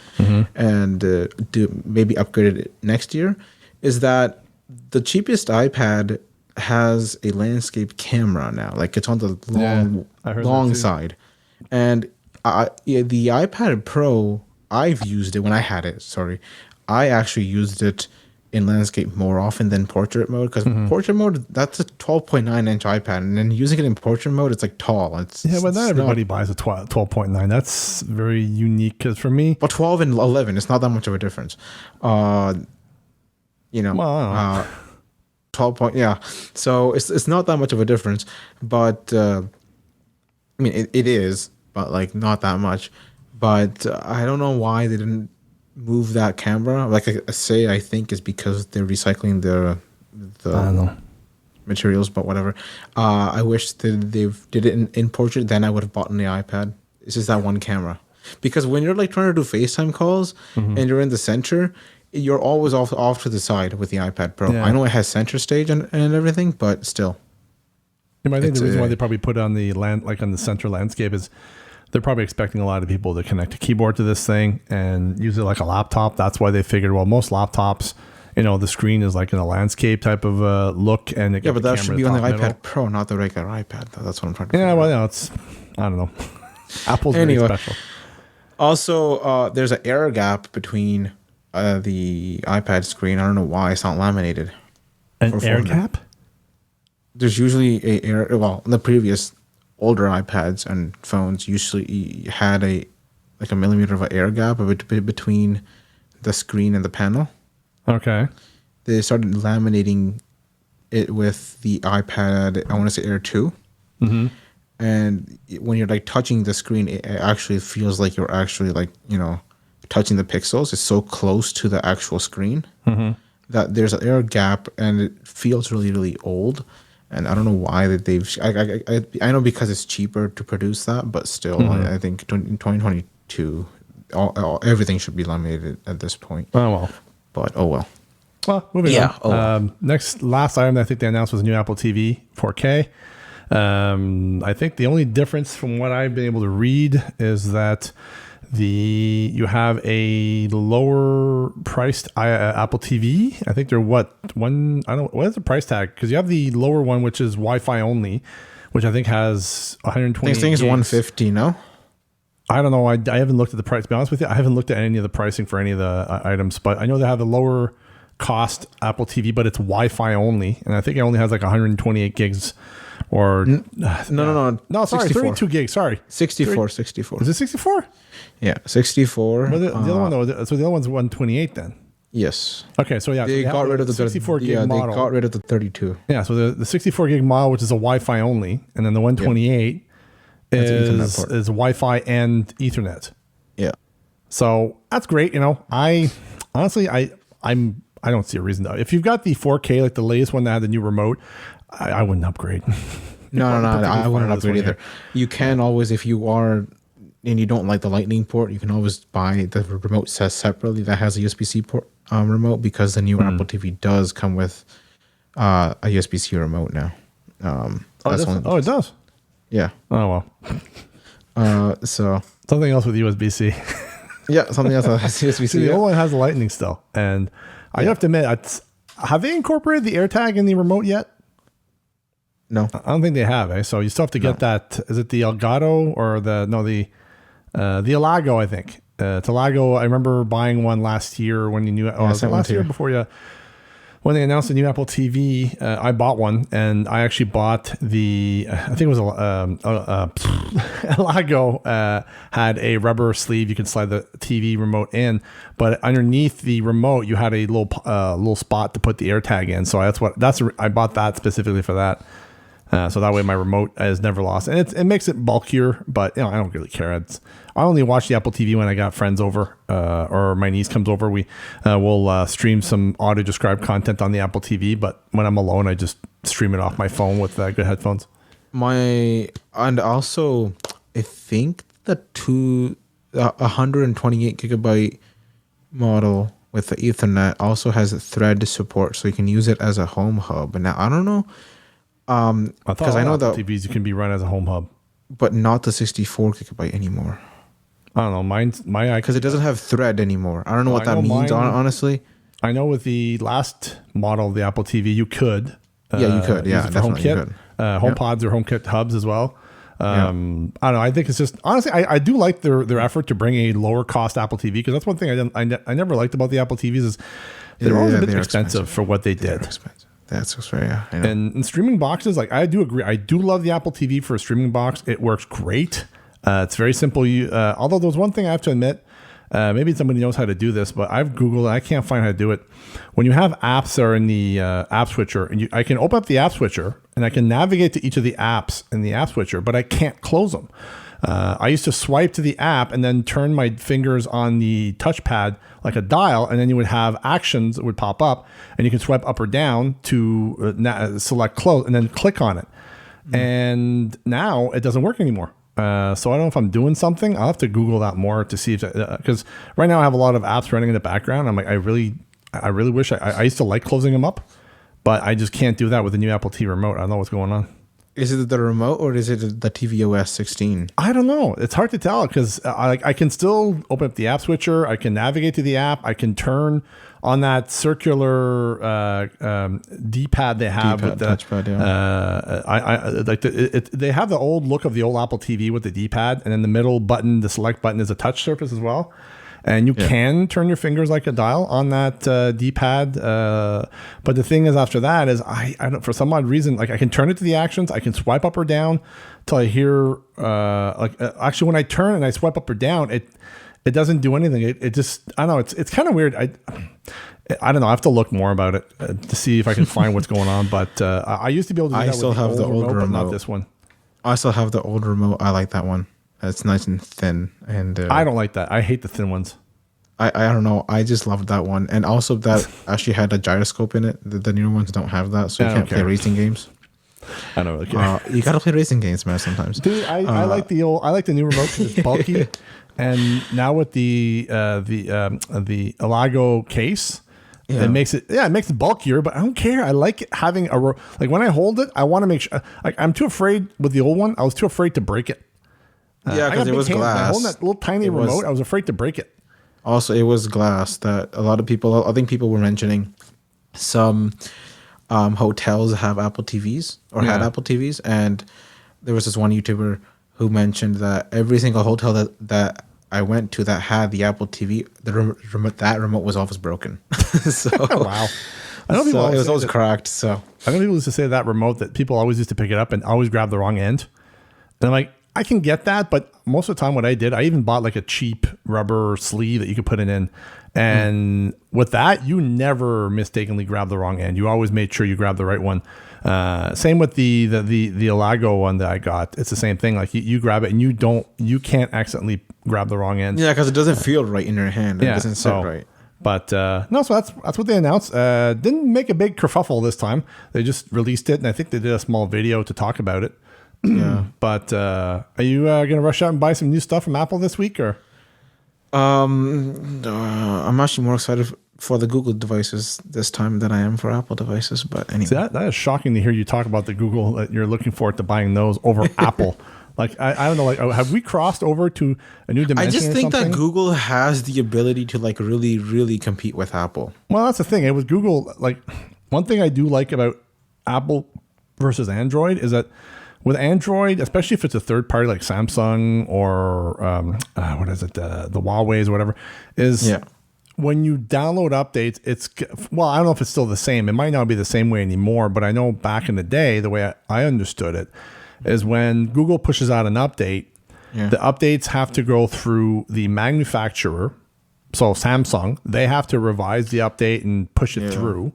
and do maybe upgrade it next year, is that the cheapest iPad has a landscape camera now. Like it's on the long side. And the iPad Pro, I've used it when I had it. Sorry. I actually used it in landscape more often than portrait mode, because portrait mode, that's a 12.9-inch iPad, and then using it in portrait mode, it's like tall. But not everybody buys a 12.9. That's very unique, because for me, but 12 and 11, it's not that much of a difference. 12 point, yeah. So it's not that much of a difference, but I mean it is, but like not that much. But I don't know why they didn't move that camera. Like I think is because they're recycling the I don't know materials, but whatever. I wish that they did it in portrait. Then I would have bought the iPad. It's just that one camera, because when you're like trying to do FaceTime calls and you're in the center, you're always off to the side with the iPad Pro. I know it has center stage and everything, but still. I think the reason why they probably put it on the on the center landscape is they're probably expecting a lot of people to connect a keyboard to this thing and use it like a laptop. That's why they figured, well, most laptops, the screen is like in a landscape type of look, and but that should be on the iPad Pro, not the regular iPad. That's what I'm trying to. Yeah, well, I don't know. Apple's very special. Also, there's an air gap between the iPad screen. I don't know why it's not laminated. An air gap? There's usually the previous older iPads and phones usually had a millimeter of an air gap between the screen and the panel. Okay. They started laminating it with the iPad, I want to say Air 2. And when you're like touching the screen, it actually feels like you're actually touching the pixels. It's so close to the actual screen that there's an air gap, and it feels really, really old. And I don't know why that they've. I know because it's cheaper to produce that, but still, I think in 2022, everything should be laminated at this point. Oh well, but oh well. Well, moving on. Last item that I think they announced was a new Apple TV 4K. I think the only difference from what I've been able to read is that you have a lower priced Apple TV. I think they're what is the price tag? Because you have the lower one, which is Wi-Fi only, which I think has 120. This thing is 150, no? I don't know. I haven't looked at the price. To be honest with you, I haven't looked at any of the pricing for any of the items, but I know they have a lower cost Apple TV, but it's Wi-Fi only, and I think it only has like 128 gigs. Or No, sorry, 64. 32 gigs. Sorry, 64. Is it 64? Yeah, 64. Well, the other one though. So the other one's 128 then. Yes. Okay, so yeah, They got rid of the 64 gig model. They got rid of the 32. Yeah, so the 64 gig model, which is a Wi-Fi only, and then the 128 is Wi-Fi and Ethernet. Yeah. So that's great. I honestly, I don't see a reason though. If you've got the 4K, like the latest one that had the new remote, I wouldn't upgrade. No, I wouldn't upgrade either. You can always, if you are and you don't like the Lightning port, you can always buy the remote set separately that has a USB-C port remote, because the new Apple TV does come with a USB-C remote now. It does. Yeah. Oh well. So something else with USB-C. Yeah, something else that has USB-C. See, the old one has Lightning still, and I have to admit, have they incorporated the AirTag in the remote yet? No, I don't think they have. So you still have to get that. Is it the Elgato or the Alago? I think it's Alago. I remember buying one last year when you knew. Last year before when they announced the new Apple TV. I bought one, and I actually bought the. I think it was Alago had a rubber sleeve you could slide the TV remote in, but underneath the remote you had a little spot to put the AirTag in. So I bought that specifically for that. So that way my remote is never lost, and it makes it bulkier, but I don't really care. I only watch the Apple TV when I got friends over, or my niece comes over. We'll stream some audio described content on the Apple TV, but when I'm alone, I just stream it off my phone with good headphones. And also, I think the 128 gigabyte model with the Ethernet also has a thread support, so you can use it as a home hub. And now I don't know. Because I know that TVs can be run as a home hub, but not the 64 gigabyte anymore. I don't know. Because it doesn't have thread anymore. I don't know what that means. Honestly, I know with the last model of the Apple TV, you could. You could. Yeah, definitely. HomeKit, HomePods or HomeKit hubs as well. I don't know. I think it's just honestly, I do like their effort to bring a lower cost Apple TV, because that's one thing I never liked about the Apple TVs is they're always a bit expensive for what they did. Expensive. That's just fair, yeah. And streaming boxes, like I do agree. I do love the Apple TV for a streaming box. It works great. It's very simple. Although there's one thing I have to admit, maybe somebody knows how to do this, but I've Googled it. I can't find how to do it. When you have apps that are in the app switcher, and I can open up the app switcher and I can navigate to each of the apps in the app switcher, but I can't close them. I used to swipe to the app and then turn my fingers on the touchpad like a dial, and then you would have actions that would pop up, and you can swipe up or down to select close and then click on it. And now it doesn't work anymore. So I don't know if I'm doing something. I'll have to Google that more to see if, because right now I have a lot of apps running in the background. I'm like, I really wish I used to like closing them up, but I just can't do that with the new Apple TV remote. I don't know what's going on. Is it the remote or is it the tvOS 16? I don't know. It's hard to tell because I can still open up the app switcher. I can navigate to the app. I can turn on that circular D-pad they have with the touchpad. Yeah. They have the old look of the old Apple TV with the D-pad, and then the middle button, the select button, is a touch surface as well. And you can turn your fingers like a dial on that D-pad. But the thing is, after that is I don't, for some odd reason, like I can turn it to the actions. I can swipe up or down till I hear actually when I turn and I swipe up or down, it doesn't do anything. It just, I don't know. It's kind of weird. I don't know. I have to look more about it to see if I can find what's going on. But I used to be able to do that still with have the old remote, but not this one. I still have the old remote. I like that one. It's nice and thin, and I don't like that. I hate the thin ones. I don't know. I just loved that one, and also that actually had a gyroscope in it. The newer ones don't have that, so you can't play racing games. I don't really care. You gotta play racing games, man. Sometimes, dude. I like the new remote because it's bulky, and now with the Alago case. Yeah. It makes it bulkier, but I don't care. I like it having like when I hold it, I want to make sure. Like I'm too afraid with the old one. I was too afraid to break it. Yeah, because it was glass. Holding that little tiny remote, I was afraid to break it. Also, it was glass that a lot of people, I think people were mentioning some hotels have Apple TVs or had Apple TVs. And there was this one YouTuber who mentioned that every single hotel that I went to that had the Apple TV, that remote was always broken. So Wow. I know so people it was always that, cracked. So I know people used to say that remote that people always used to pick it up and always grab the wrong end. And I'm like, I can get that, but most of the time what I did, I even bought like a cheap rubber sleeve that you could put it in. And with that, you never mistakenly grab the wrong end. You always made sure you grab the right one. Same with the Alago one that I got. It's the same thing. Like you grab it and you can't accidentally grab the wrong end. yeah, because it doesn't feel right in your hand. It doesn't sit right. But no, so that's what they announced. Didn't make a big kerfuffle this time. They just released it, and I think they did a small video to talk about it. Yeah. But are you going to rush out and buy some new stuff from Apple this week, or? I'm actually more excited for the Google devices this time than I am for Apple devices. But anyway, See, that is shocking to hear you talk about the Google. That you're looking forward to buying those over Apple. Like I don't know. Like, have we crossed over to a new dimension? I just think something? that Google has the ability to like really, really compete with Apple. Well, that's the thing. It was Google. Like one thing I do like about Apple versus Android is that with Android, especially if it's a third party like Samsung or what is it, the Huawei's or whatever, is when you download updates, I don't know if it's still the same. It might not be the same way anymore, but I know back in the day, the way I understood it is when Google pushes out an update, the updates have to go through the manufacturer. So Samsung, they have to revise the update and push it through.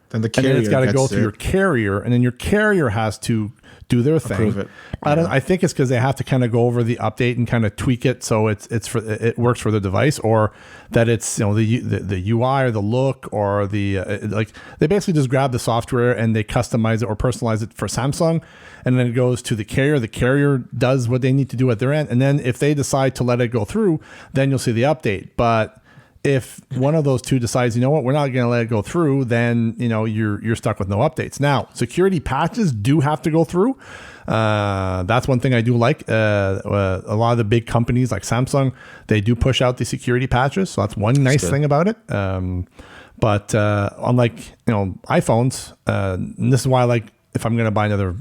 Then the carrier and then it's got to go through your carrier, and then your carrier has to do their thing. Approve it. I think it's because they have to kind of go over the update and kind of tweak it so it works for the device, or that it's the UI or the look or the like they basically just grab the software and they customize it or personalize it for Samsung, and then it goes to the carrier. The carrier does what they need to do at their end, and then if they decide to let it go through, then you'll see the update. But if one of those two decides, you know what, we're not going to let it go through, then you're stuck with no updates. Now, security patches do have to go through. That's one thing I do like. A lot of the big companies like Samsung, they do push out the security patches, so that's one nice thing about it. But unlike iPhones, and this is why I like if I'm going to buy another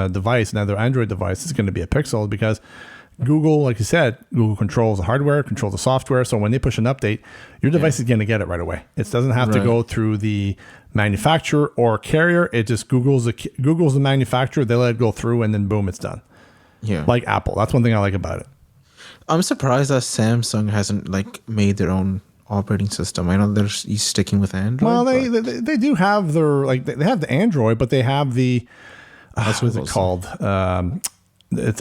device, another Android device, it's going to be a Pixel, because Google, like you said, Google controls the hardware, controls the software. So when they push an update, your device is going to get it right away. It doesn't have to go through the manufacturer or carrier. It just Google's the manufacturer. They let it go through, and then boom, it's done. Yeah, like Apple. That's one thing I like about it. I'm surprised that Samsung hasn't made their own operating system. I know they're sticking with Android. Well, they do have their they have the Android, but they have the what is it called?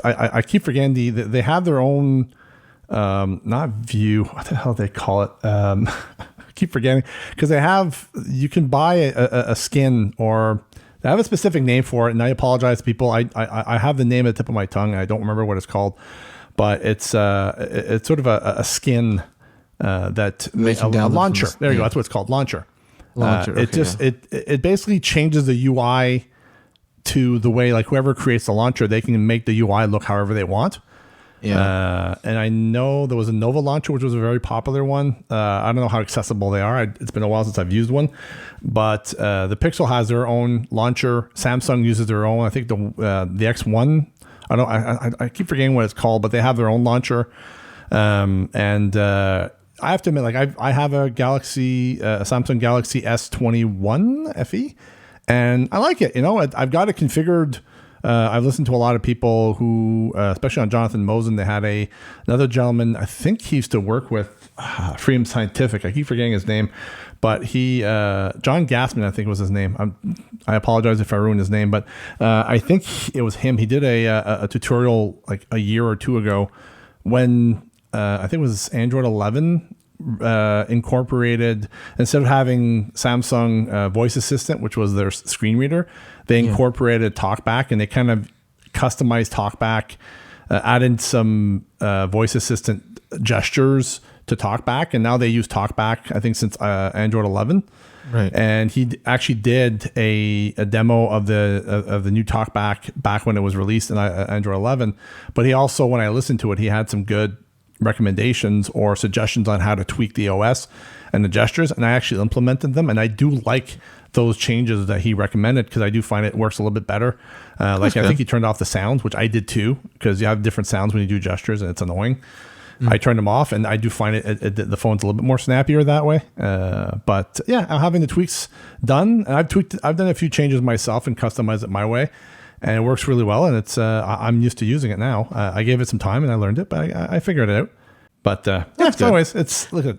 I keep forgetting they have their own not View. What the hell do they call it? I keep forgetting because you can buy a skin, or they have a specific name for it, and I apologize, people. I have the name at the tip of my tongue. And I don't remember what it's called, but it's sort of a skin that a launcher. There you go. That's what it's called, launcher. It basically changes the UI to the way whoever creates the launcher, they can make the UI look however they want. Yeah. And I know there was a Nova launcher, which was a very popular one. I don't know how accessible they are. It's been a while since I've used one, but the Pixel has their own launcher. Samsung uses their own. I think the X1. I keep forgetting what it's called, but they have their own launcher. And I have to admit, I have a Samsung Galaxy S21 FE. And I like it. I've got it configured. I've listened to a lot of people who, especially on Jonathan Mosen, they had another gentleman, I think he used to work with Freedom Scientific. I keep forgetting his name, but John Gassman, I think was his name. I apologize if I ruined his name, but I think it was him. He did a tutorial a year or two ago when I think it was Android 11 incorporated, instead of having Samsung voice assistant, which was their screen reader, they incorporated TalkBack, and they kind of customized TalkBack, added some voice assistant gestures to TalkBack, and now they use TalkBack, I think, since Android 11. Right. And he actually did a demo of the new TalkBack back when it was released in Android 11. But he also, when I listened to it, he had some good recommendations or suggestions on how to tweak the OS and the gestures, and I actually implemented them, and I do like those changes that he recommended, because I do find it works a little bit better. Like I think he turned off the sounds, which I did too, because you have different sounds when you do gestures and it's annoying. I turned them off, and I do find the phone's a little bit more snappier that way. But yeah, I'm having the tweaks done, and I've done a few changes myself and customized it my way, and it works really well. And it's I'm used to using it now. I gave it some time and I learned it, but I figured it out. But anyways, it's look at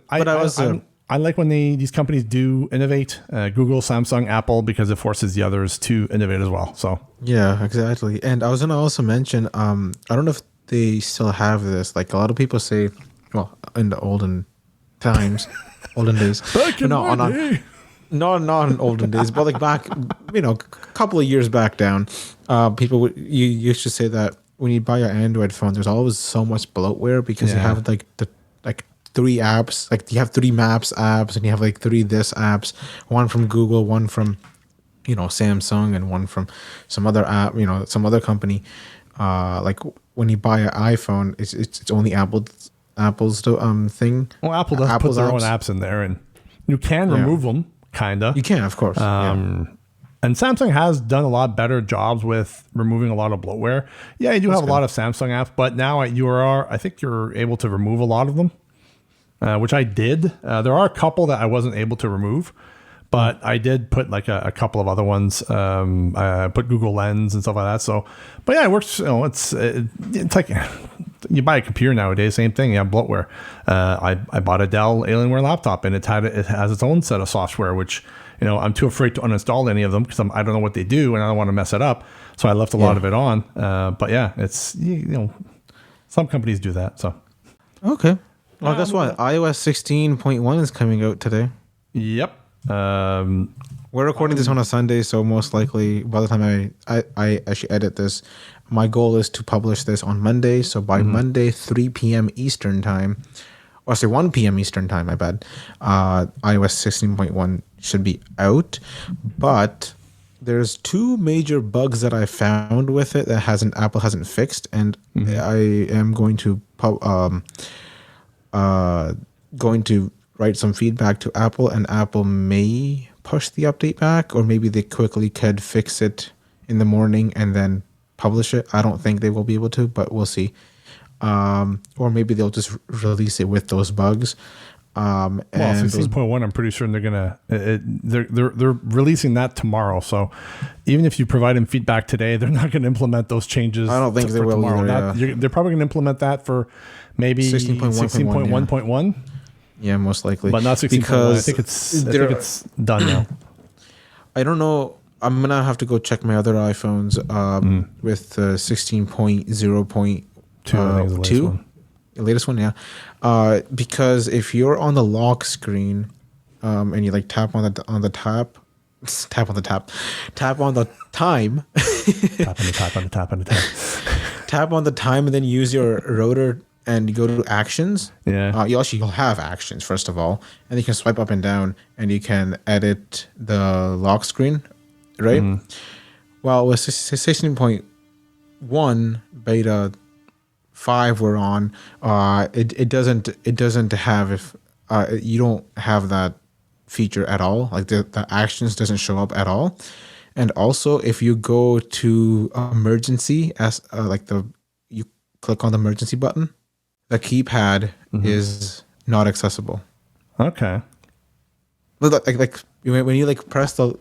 I like when these companies do innovate. Google, Samsung, Apple, because it forces the others to innovate as well. So yeah, exactly. And I was gonna also mention, I don't know if they still have this. Like a lot of people say, well, in the olden times, olden days. Back in my day. Not in olden days, but like back, a couple of years back down, people you used to say that when you buy an Android phone, there's always so much bloatware because you have like the 3 apps, like you have 3 maps apps, and you have like 3 this apps, one from Google, one from Samsung, and one from some other app, some other company. Like when you buy an iPhone, it's only Apple's thing. Well, Apple does put their own apps in there, and you can remove them, kinda. You can, of course. And Samsung has done a lot better jobs with removing a lot of bloatware. Yeah, you do have a lot of Samsung apps, but now I think you're able to remove a lot of them, which I did. There are a couple that I wasn't able to remove, but I did put like a couple of other ones. I put Google Lens and stuff like that. So, but yeah, it works. It's like you buy a computer nowadays, same thing. You have bloatware. I bought a Dell Alienware laptop, and it has its own set of software, which I'm too afraid to uninstall any of them because I don't know what they do, and I don't want to mess it up. So I left a lot of it on. But yeah, it's some companies do that. So okay. Well, guess what? iOS 16.1 is coming out today. Yep. We're recording this on a Sunday, so most likely by the time I actually edit this, my goal is to publish this on Monday. So by Monday, 3 p.m. Eastern time, or say 1 p.m. Eastern time, my bad, iOS 16.1 should be out. But there's 2 major bugs that I found with it that Apple hasn't fixed, and I am going to write some feedback to Apple, and Apple may push the update back, or maybe they quickly could fix it in the morning and then publish it. I don't think they will be able to, but we'll see. Or maybe they'll just release it with those bugs. Well, 16.1, I'm pretty sure they're releasing that tomorrow. So even if you provide them feedback today, they're not going to implement those changes. I don't think they will tomorrow. Either, They're probably going to implement that for maybe 16.1.1. Yeah, most likely. But not 16.1. I think it's done now. I don't know. I'm going to have to go check my other iPhones with 16.0.2. The latest one, yeah. Because if you're on the lock screen and you like tap on the time, tap on the time, and then use your rotor and you go to actions. Yeah. You'll have actions first of all, and you can swipe up and down, and you can edit the lock screen, right? Well, with 16.1 beta 5 we're on, it doesn't have you don't have that feature at all. Like the actions doesn't show up at all. And also if you go to emergency you click on the emergency button, the keypad is not accessible. Okay. Like when you like press the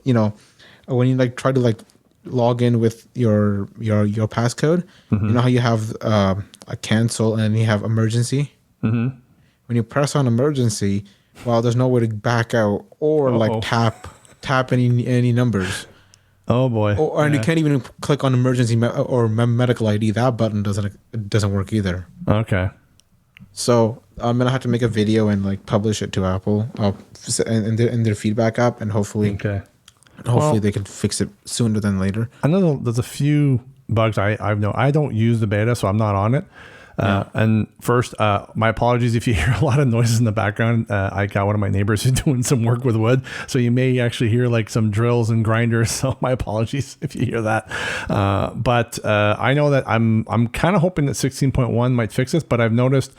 when you like try to like log in with your passcode, you know how you have a cancel and you have emergency. When you press on emergency, well, there's no way to back out or like tap any numbers. Oh boy! And you can't even click on emergency or medical ID. That button doesn't work either. Okay. So I'm gonna have to make a video and like publish it to Apple in their feedback app, and hopefully they can fix it sooner than later. I know there's a few bugs I know. I don't use the beta, so I'm not on it. And first, my apologies if you hear a lot of noises in the background. I got one of my neighbors who's doing some work with wood, so you may actually hear like some drills and grinders. So my apologies if you hear that. But I know that I'm kind of hoping that 16.1 might fix this. But I've noticed,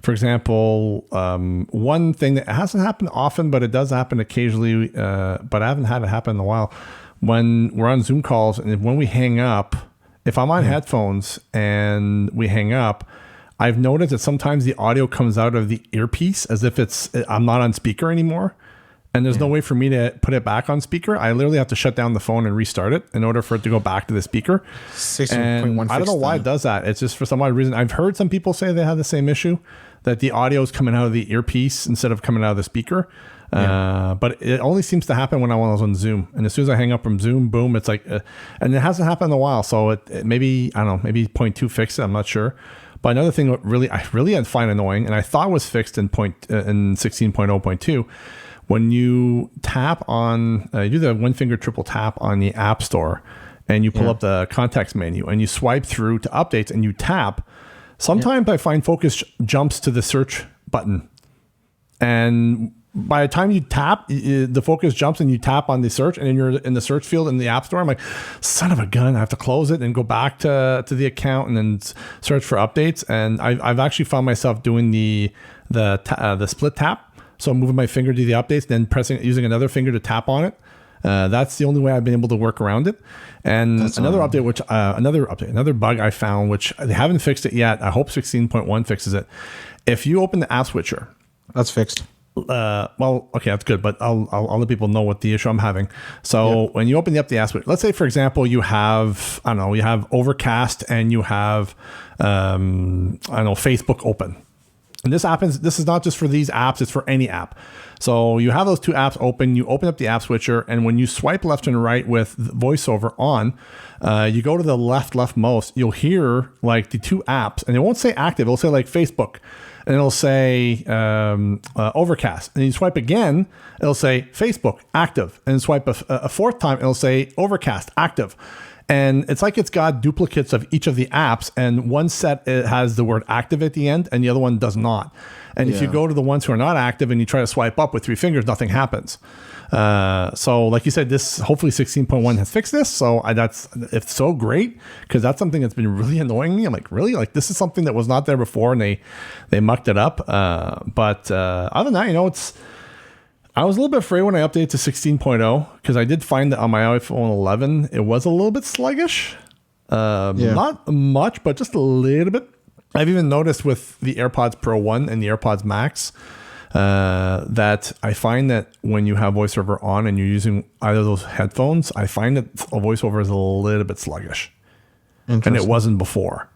for example, one thing that hasn't happened often, but it does happen occasionally. But I haven't had it happen in a while. When we're on Zoom calls and when we hang up, if I'm on headphones and we hang up, I've noticed that sometimes the audio comes out of the earpiece as if I'm not on speaker anymore. And there's no way for me to put it back on speaker. I literally have to shut down the phone and restart it in order for it to go back to the speaker. 16.1. I don't know why it does that. It's just for some odd reason. I've heard some people say they have the same issue, that the audio is coming out of the earpiece instead of coming out of the speaker. But it only seems to happen when I was on Zoom. And as soon as I hang up from Zoom, boom, it's like, and it hasn't happened in a while. So it maybe, I don't know, maybe 0.2 fixed it. I'm not sure. But another thing that I really find annoying, and I thought was fixed in 16.0.2, when you tap on, you do the one finger triple tap on the App Store and you pull up the context menu and you swipe through to updates and you tap, sometimes I find focus jumps to the search button. And by the time you tap, the focus jumps and you tap on the search, and then you're in the search field in the App Store. I'm like, son of a gun, I have to close it and go back to the account and then search for updates. And I've actually found myself doing the split tap. So I'm moving my finger to the updates, then using another finger to tap on it. That's the only way I've been able to work around it. And another bug I found, which they haven't fixed it yet. I hope 16.1 fixes it. If you open the app switcher, that's fixed. Well, okay, that's good, but I'll let people know what the issue I'm having. So when you open the app switcher, let's say, for example, you have, you have Overcast and you have, Facebook open. And this is not just for these apps, it's for any app. So you have those two apps open, you open up the app switcher, and when you swipe left and right with VoiceOver on, you go to the leftmost, you'll hear like the two apps, and it won't say active, it'll say like Facebook, and it'll say Overcast. And then you swipe again, it'll say Facebook, active, and swipe a fourth time, it'll say Overcast, active. And it's like it's got duplicates of each of the apps, and one set it has the word active at the end, and the other one does not. And if you go to the ones who are not active and you try to swipe up with 3 fingers, nothing happens. So like you said, hopefully 16.1 has fixed this. So it's so great, because that's something that's been really annoying me. I'm like, really? Like, this is something that was not there before, and they mucked it up. But other than that, I was a little bit afraid when I updated to 16.0, because I did find that on my iPhone 11, it was a little bit sluggish. Not much, but just a little bit. I've even noticed with the AirPods Pro 1 and the AirPods Max that I find that when you have VoiceOver on and you're using either of those headphones, I find that a VoiceOver is a little bit sluggish. And it wasn't before.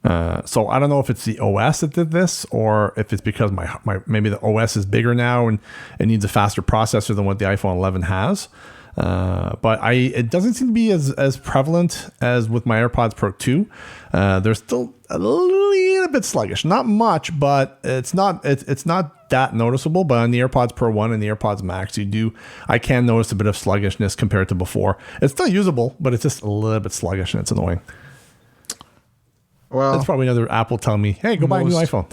So I don't know if it's the OS that did this, or if it's because maybe the OS is bigger now and it needs a faster processor than what the iPhone 11 has. But it doesn't seem to be as prevalent as with my AirPods Pro 2. They're still a little bit sluggish, not much, but it's not that noticeable. But on the AirPods Pro 1 and the AirPods Max, I can notice a bit of sluggishness compared to before. It's still usable, but it's just a little bit sluggish, and it's annoying. Well, that's probably another Apple telling me, hey, go buy a new iPhone.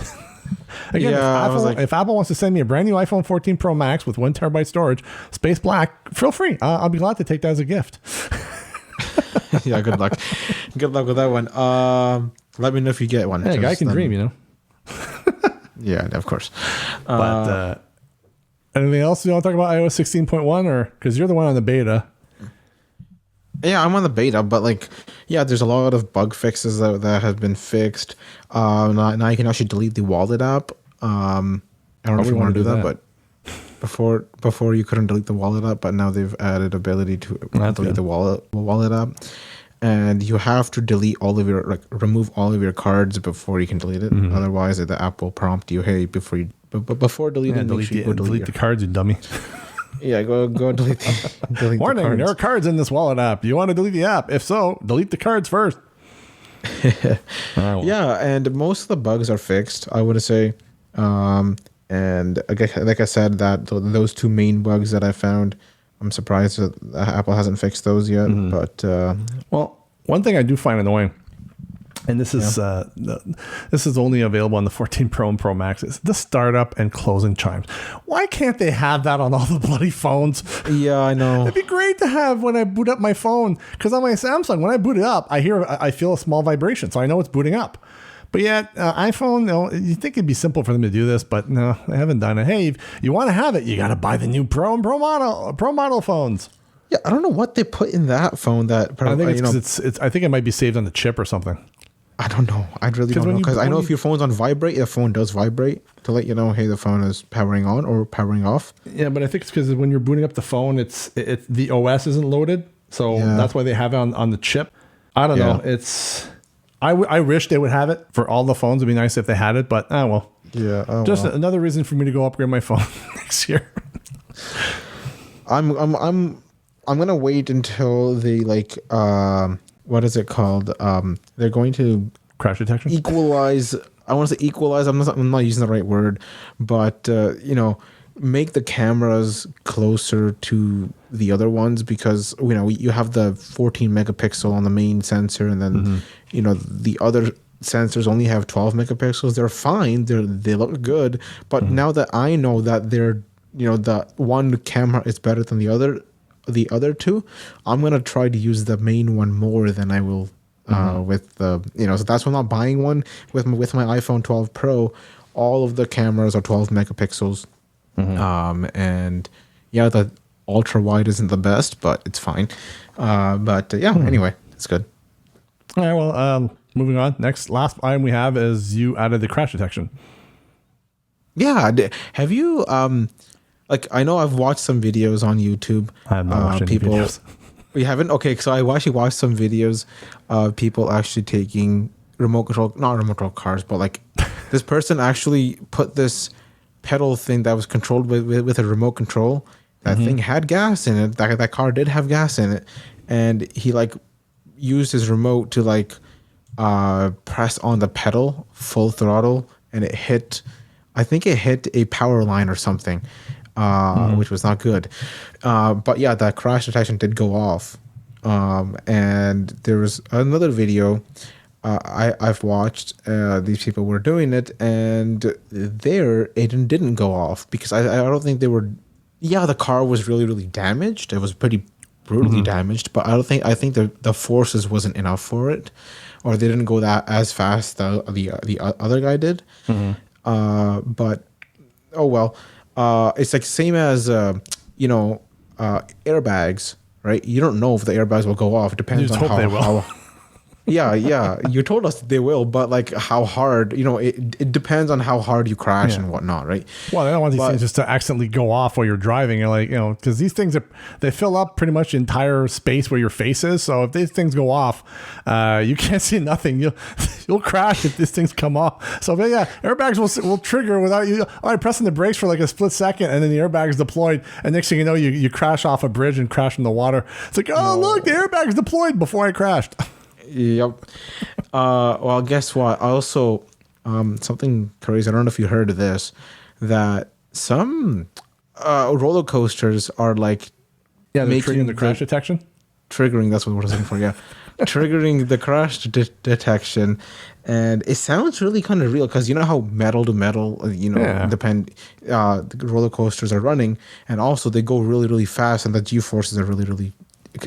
Again, if Apple wants to send me a brand new iPhone 14 Pro Max with 1 terabyte storage, space black, feel free. I'll be glad to take that as a gift. Yeah, good luck. Good luck with that one. Let me know if you get one. Hey, a guy can dream, Yeah, of course. But anything else you want to talk about iOS 16.1, or because you're the one on the beta? Yeah, I'm on the beta, but there's a lot of bug fixes that have been fixed. Now you can actually delete the wallet app. I don't know if you want to do that, but before you couldn't delete the wallet app, but now they've added ability to delete the wallet app. And you have to delete remove all of your cards before you can delete it. Mm-hmm. Otherwise, the app will prompt you, hey, before deleting, delete the cards, you dummy. Yeah, go delete Warning, the cards. There are cards in this wallet app. You want to delete the app? If so, delete the cards first. Yeah, and most of the bugs are fixed, I would say. And like I said, that those 2 main bugs that I found, I'm surprised that Apple hasn't fixed those yet. Mm-hmm. But well, one thing I do find annoying, And this is only available on the 14 Pro and Pro Max. It's the startup and closing chimes. Why can't they have that on all the bloody phones? Yeah, I know. It'd be great to have when I boot up my phone, because on my Samsung, when I boot it up, I feel a small vibration, so I know it's booting up. But yet, iPhone, you think it'd be simple for them to do this, but no, they haven't done it. Hey, if you want to have it, you got to buy the new Pro and Pro model phones. Yeah, I don't know what they put in that phone. I think it's because I think it might be saved on the chip or something. I don't know. I really don't know, because I know if your phone's on vibrate, the phone does vibrate to let you know, hey, the phone is powering on or powering off. Yeah, but I think it's because when you're booting up the phone, it's the OS isn't loaded, so that's why they have it on the chip. I don't know. I wish they would have it for all the phones. It'd be nice if they had it, but well. Yeah. Another reason for me to go upgrade my phone next year. I'm gonna wait until they what is it called? They're going to crash detection equalize. I want to say equalize. I'm not using the right word, but make the cameras closer to the other ones, because you have the 14 megapixel on the main sensor, and then the other sensors only have 12 megapixels. They're fine. They look good, but now that I know that the one camera is better than the other two, I'm gonna try to use the main one more than I will with the so that's why I'm not buying one with my iPhone 12 Pro. All of the cameras are 12 megapixels, and the ultra wide isn't the best, but it's fine. Anyway, it's good. All right, well, moving on. Last item we have is you added the crash detection. Yeah, have you I know I've watched some videos on YouTube. I have not watched any videos. You haven't? Okay, so I actually watched some videos of people actually taking not remote control cars, but this person actually put this pedal thing that was controlled with a remote control. That thing had gas in it. That car did have gas in it, and he used his remote to press on the pedal full throttle, and it hit. I think it hit a power line or something. Which was not good. But yeah, that crash detection did go off. And there was another video I've watched. These people were doing it, and it didn't go off, because I don't think they were. Yeah, the car was really, really damaged. It was pretty brutally damaged, but I think the forces wasn't enough for it, or they didn't go that as fast the other guy did. But oh well. It's same as airbags, right? You don't know if the airbags will go off. It depends on how Yeah, you told us they will, but how hard, it depends on how hard you crash and whatnot, right? Well, I don't want these things just to accidentally go off while you're driving. You're because these things they fill up pretty much the entire space where your face is. So if these things go off, you can't see nothing. You'll crash if these things come off. So airbags will trigger without you pressing the brakes for a split second, and then the airbag's deployed, and next thing you know, you crash off a bridge and crash in the water. It's look, the airbag's deployed before I crashed. Yep. Well, guess what? Also, something crazy. I don't know if you heard of this, that some roller coasters are they're triggering the crash detection. Triggering. That's what I was looking for. Yeah, triggering the crash detection, and it sounds really kind of real, because you know how metal to metal, the roller coasters are running, and also they go really, really fast, and the G forces are really, really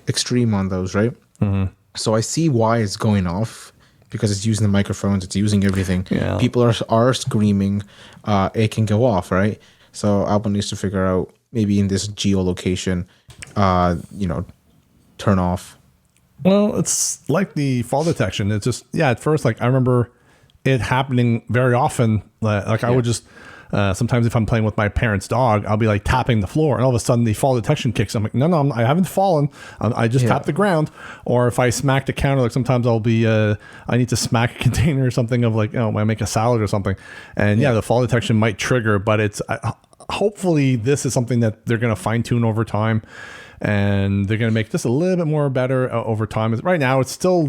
extreme on those, right? Mm-hmm. So I see why it's going off, because it's using the microphones, it's using everything. Yeah. People are screaming, it can go off, right? So Apple needs to figure out, maybe in this geolocation, turn off. Well, it's like the fall detection. It's just, at first, I remember it happening very often. I would just, sometimes if I'm playing with my parents' dog, I'll be tapping the floor, and all of a sudden the fall detection kicks. I'm no, I haven't fallen. I just tapped the ground. Or if I smack the counter, sometimes I'll be, I need to smack a container or something of I make a salad or something. And the fall detection might trigger, but it's, hopefully this is something that they're going to fine tune over time. And they're going to make this a little bit more better over time. Right now, it's still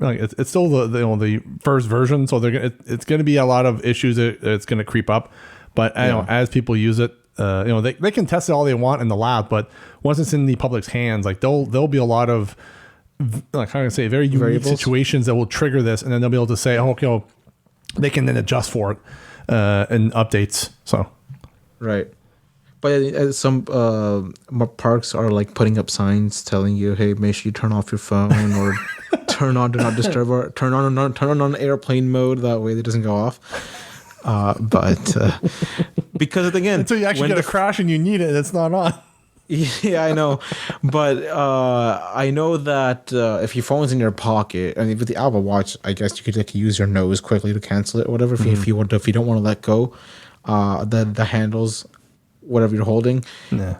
it's still the first version, so it's going to be a lot of issues that it's going to creep up. But as people use it, they can test it all they want in the lab, but once it's in the public's hands, there'll be a lot of like how can I say, very unique Variables? situations that will trigger this, and then they'll be able to say, oh, okay, well, they can then adjust for it in updates. So, Right. But some parks are like putting up signs telling you, "Hey, make sure you turn off your phone or turn on do not disturb or turn on airplane mode. That way it doesn't go off." But because again, until you actually get a crash and you need it, it's not on. Yeah, I know, but I know that if your phone's in your pocket, I mean, with the Apple Watch, I guess you could like use your nose quickly to cancel it or whatever. If you don't want to let go, the handles, whatever you're holding,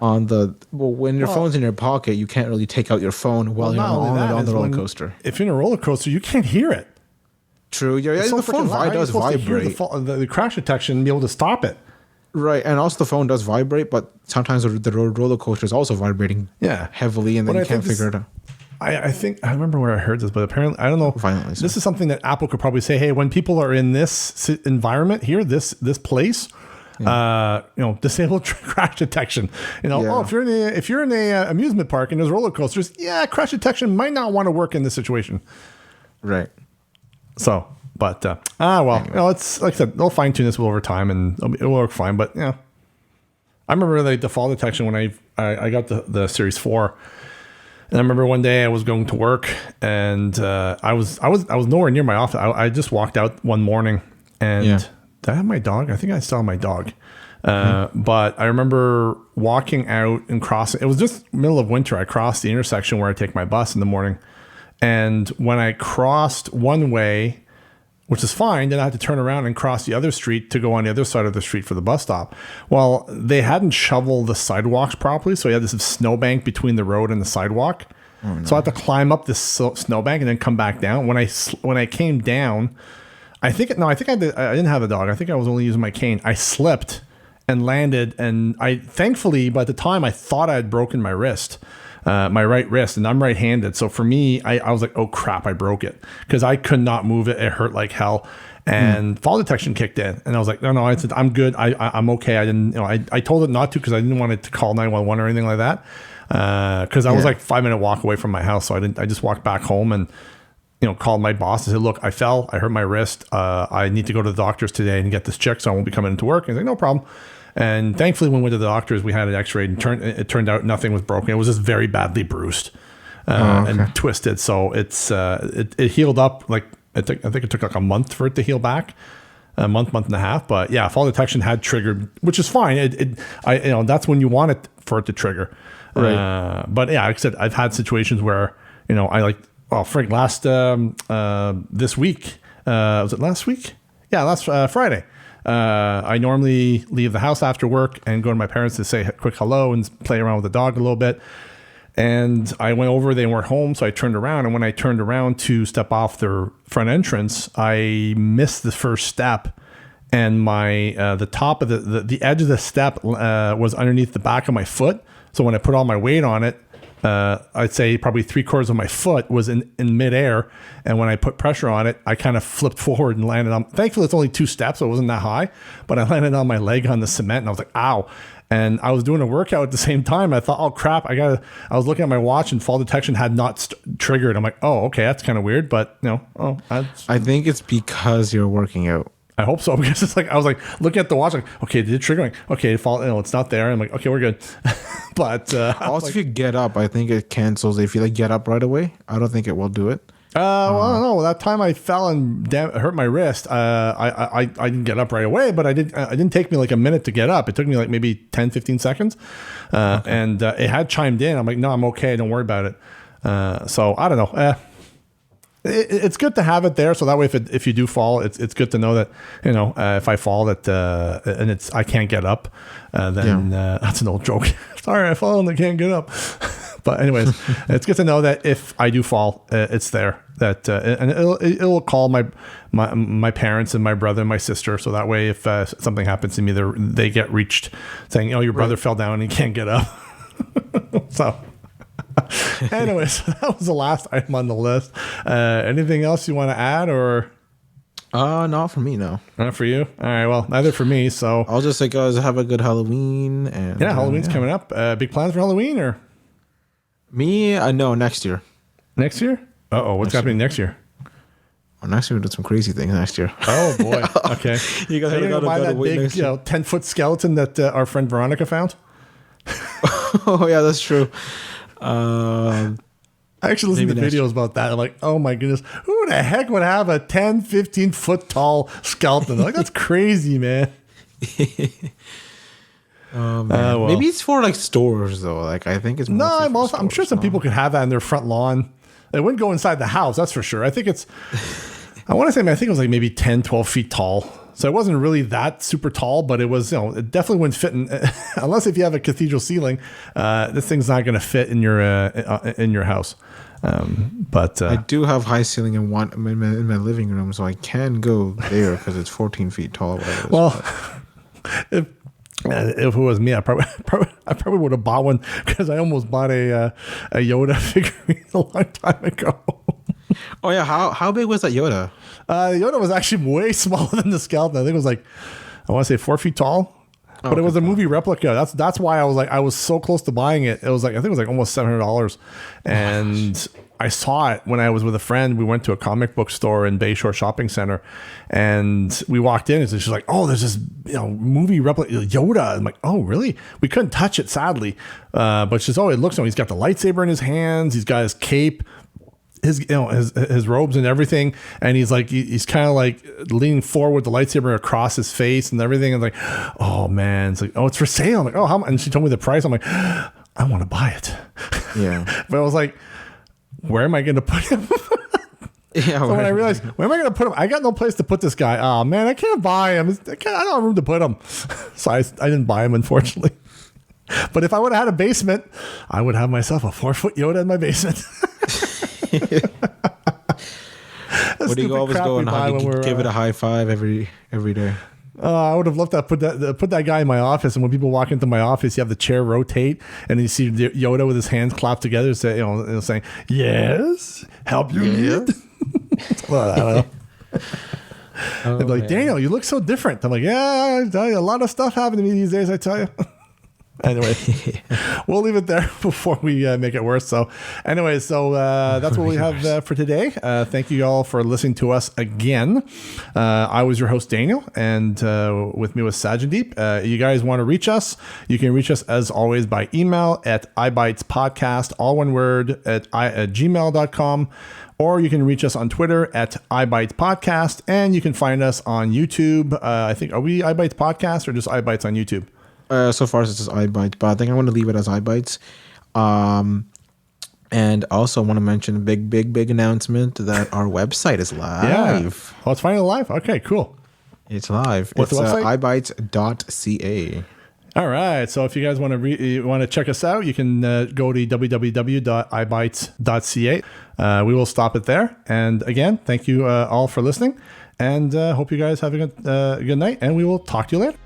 on the when your phone's in your pocket, you can't really take out your phone while you're on the roller coaster. If you're in a roller coaster, you can't hear it. True, yeah, the phone does vibrate. The crash detection and be able to stop it. Right, and also the phone does vibrate, but sometimes the roller coaster is also vibrating heavily, and then you can't figure it out. I think I remember where I heard this, but apparently I don't know. Violently, this is something that Apple could probably say, hey, when people are in this environment here, this place, disable crash detection. If you're in a amusement park and there's roller coasters, crash detection might not want to work in this situation. Right. So. But anyway. It's like I said, they'll fine tune this over time and it'll work fine. But yeah, I remember the default detection when I got the Series 4, and I remember one day I was going to work and I was nowhere near my office. I just walked out one morning and did I have my dog? I think I still have my dog. But I remember walking out and crossing. It was just middle of winter. I crossed the intersection where I take my bus in the morning, and when I crossed one way, which is fine, then I had to turn around and cross the other street to go on the other side of the street for the bus stop. Well, they hadn't shoveled the sidewalks properly, so you had this snowbank between the road and the sidewalk. Oh, no. So I had to climb up this snowbank and then come back down. When I came down, I didn't have the dog. I think I was only using my cane. I slipped and landed, and thankfully by the time I thought I had broken my wrist. My right wrist, and I'm right-handed. So for me, I was like, oh crap, I broke it because I could not move it. It hurt like hell. And fall detection kicked in, and I was like, no, I said, I'm good. I'm okay. I didn't, I told it not to because I didn't want it to call 911 or anything like that. Because I was like 5-minute walk away from my house. So I just walked back home and, called my boss and said, look, I fell, I hurt my wrist. I need to go to the doctor's today and get this checked so I won't be coming into work. And he's like, no problem. And thankfully, when we went to the doctors, we had an X-ray, and it turned out nothing was broken. It was just very badly bruised and twisted. So it healed up. Like I think it took like a month for it to heal back, a month and a half. But yeah, fall detection had triggered, which is fine. That's when you want it for it to trigger. Right. But yeah, like I said, I've had situations where last this week was it last week? Yeah, last Friday. I normally leave the house after work and go to my parents to say a quick hello and play around with the dog a little bit. And I went over, they weren't home, so I turned around. And when I turned around to step off their front entrance, I missed the first step. And my the top of the edge of the step was underneath the back of my foot. So when I put all my weight on it, I'd say probably 3/4 of my foot was in midair. And when I put pressure on it, I kind of flipped forward and landed on, thankfully it's only 2 steps, so it wasn't that high, but I landed on my leg on the cement and I was like, ow. And I was doing a workout at the same time. I thought, oh crap, I was looking at my watch and fall detection had not triggered. I'm like, oh, okay, that's kind of weird, but I think it's because you're working out. I hope so, because it's like I was like looking at the watch, like, okay, did it trigger? Okay, it's not there. I'm like, okay, we're good. But also, if you get up, I think it cancels. If you get up right away, I don't think it will do it. Well, I don't know. That time I fell and hurt my wrist. I didn't get up right away, but it didn't take me like a minute to get up. It took me like maybe 10, 15 seconds. And it had chimed in. I'm like, no, I'm okay. Don't worry about it. So I don't know. It's good to have it there, so that way if you do fall, it's good to know that if I fall that and I can't get up, then that's an old joke. Sorry, I fall and I can't get up. But anyways, it's good to know that if I do fall, it's there. That and it'll call my parents and my brother and my sister, so that way if something happens to me, they get reached saying, your brother fell down and he can't get up. So. Anyways, that was the last item on the list. Anything else you want to add, or? Not for me, no. Not for you? All right, well, neither for me, so. I'll just say, guys, have a good Halloween. And Halloween's coming up. Big plans for Halloween, or? Me? No, next year. Next year? Uh-oh, what's happening next year? Well, next year we'll do some crazy things next year. Oh, boy. Okay. You guys Are you gotta going to buy that wait big, next year. 10-foot skeleton that our friend Veronica found? Oh yeah, that's true. I actually listened to Maybe next videos about that. I'm like, oh my goodness, who the heck would have a 10, 15 foot tall skeleton? Like, that's crazy, man. Well. Maybe it's for like stores though. Like I think it's No, mostly for I'm sure stores, some no? people could have that in their front lawn. It wouldn't go inside the house, that's for sure. I think I want to say, I think it was like maybe 10, 12 feet tall. So it wasn't really that super tall, but it was, it definitely wouldn't fit in, unless if you have a cathedral ceiling, this thing's not going to fit in your house. But I do have high ceiling in my living room, so I can go there because it's 14 feet tall. Well, if it was me, I probably would have bought one because I almost bought a Yoda figurine a long time ago. Oh yeah, how big was that Yoda? Yoda was actually way smaller than the skeleton. I think it was like, I want to say 4 feet tall. But it was a movie replica. That's why I was so close to buying it. It was like, I think it was like almost $700. And I saw it when I was with a friend. We went to a comic book store in Bayshore Shopping Center, and we walked in and she's like, oh, there's this movie replica Yoda. I'm like, oh, really? We couldn't touch it, sadly. But she's, oh, it looks, he's got the lightsaber in his hands. He's got his cape, his robes and everything, and he's like, he's kind of like leaning forward with the lightsaber across his face and everything. And like, oh man, it's like, oh, it's for sale. I'm like, oh, how much? And she told me the price. I'm like, I want to buy it. Yeah. But I was like, where am I going to put him? Yeah. So when I realized, where am I going to put him? I got no place to put this guy. Oh man, I can't buy him. I don't have room to put him. So I didn't buy him, unfortunately. But if I would have had a basement, I would have myself a 4-foot Yoda in my basement. What do you always go and give it a high five every day? I would have loved to put that guy in my office, and when people walk into my office, you have the chair rotate, and you see Yoda with his hands clapped together, saying, "Yes, help you need." Well, I don't know. They'd be like, man. Daniel, you look so different. I'm like, yeah, I tell you, a lot of stuff happened to me these days, I tell you. Anyway, we'll leave it there before we make it worse. So anyway, that's what we have for today. Thank you all for listening to us again. I was your host, Daniel, and with me was Sajandeep. You guys want to reach us? You can reach us as always by email at eyebytespodcast, all one word, at gmail.com. Or you can reach us on Twitter at eyebytespodcast, and you can find us on YouTube. I think, are we eyeBytes Podcast or just eyeBytes on YouTube? So far, it's just eyeBytes, but I think I want to leave it as eyeBytes. And also, I want to mention a big announcement that our website is live. Yeah. Oh, it's finally live? Okay, cool. It's live. What's the website? eyebytes.ca. All right. So if you guys want to check us out, you can go to www.eyebytes.ca. We will stop it there. And again, thank you all for listening. And hope you guys have a good night. And we will talk to you later.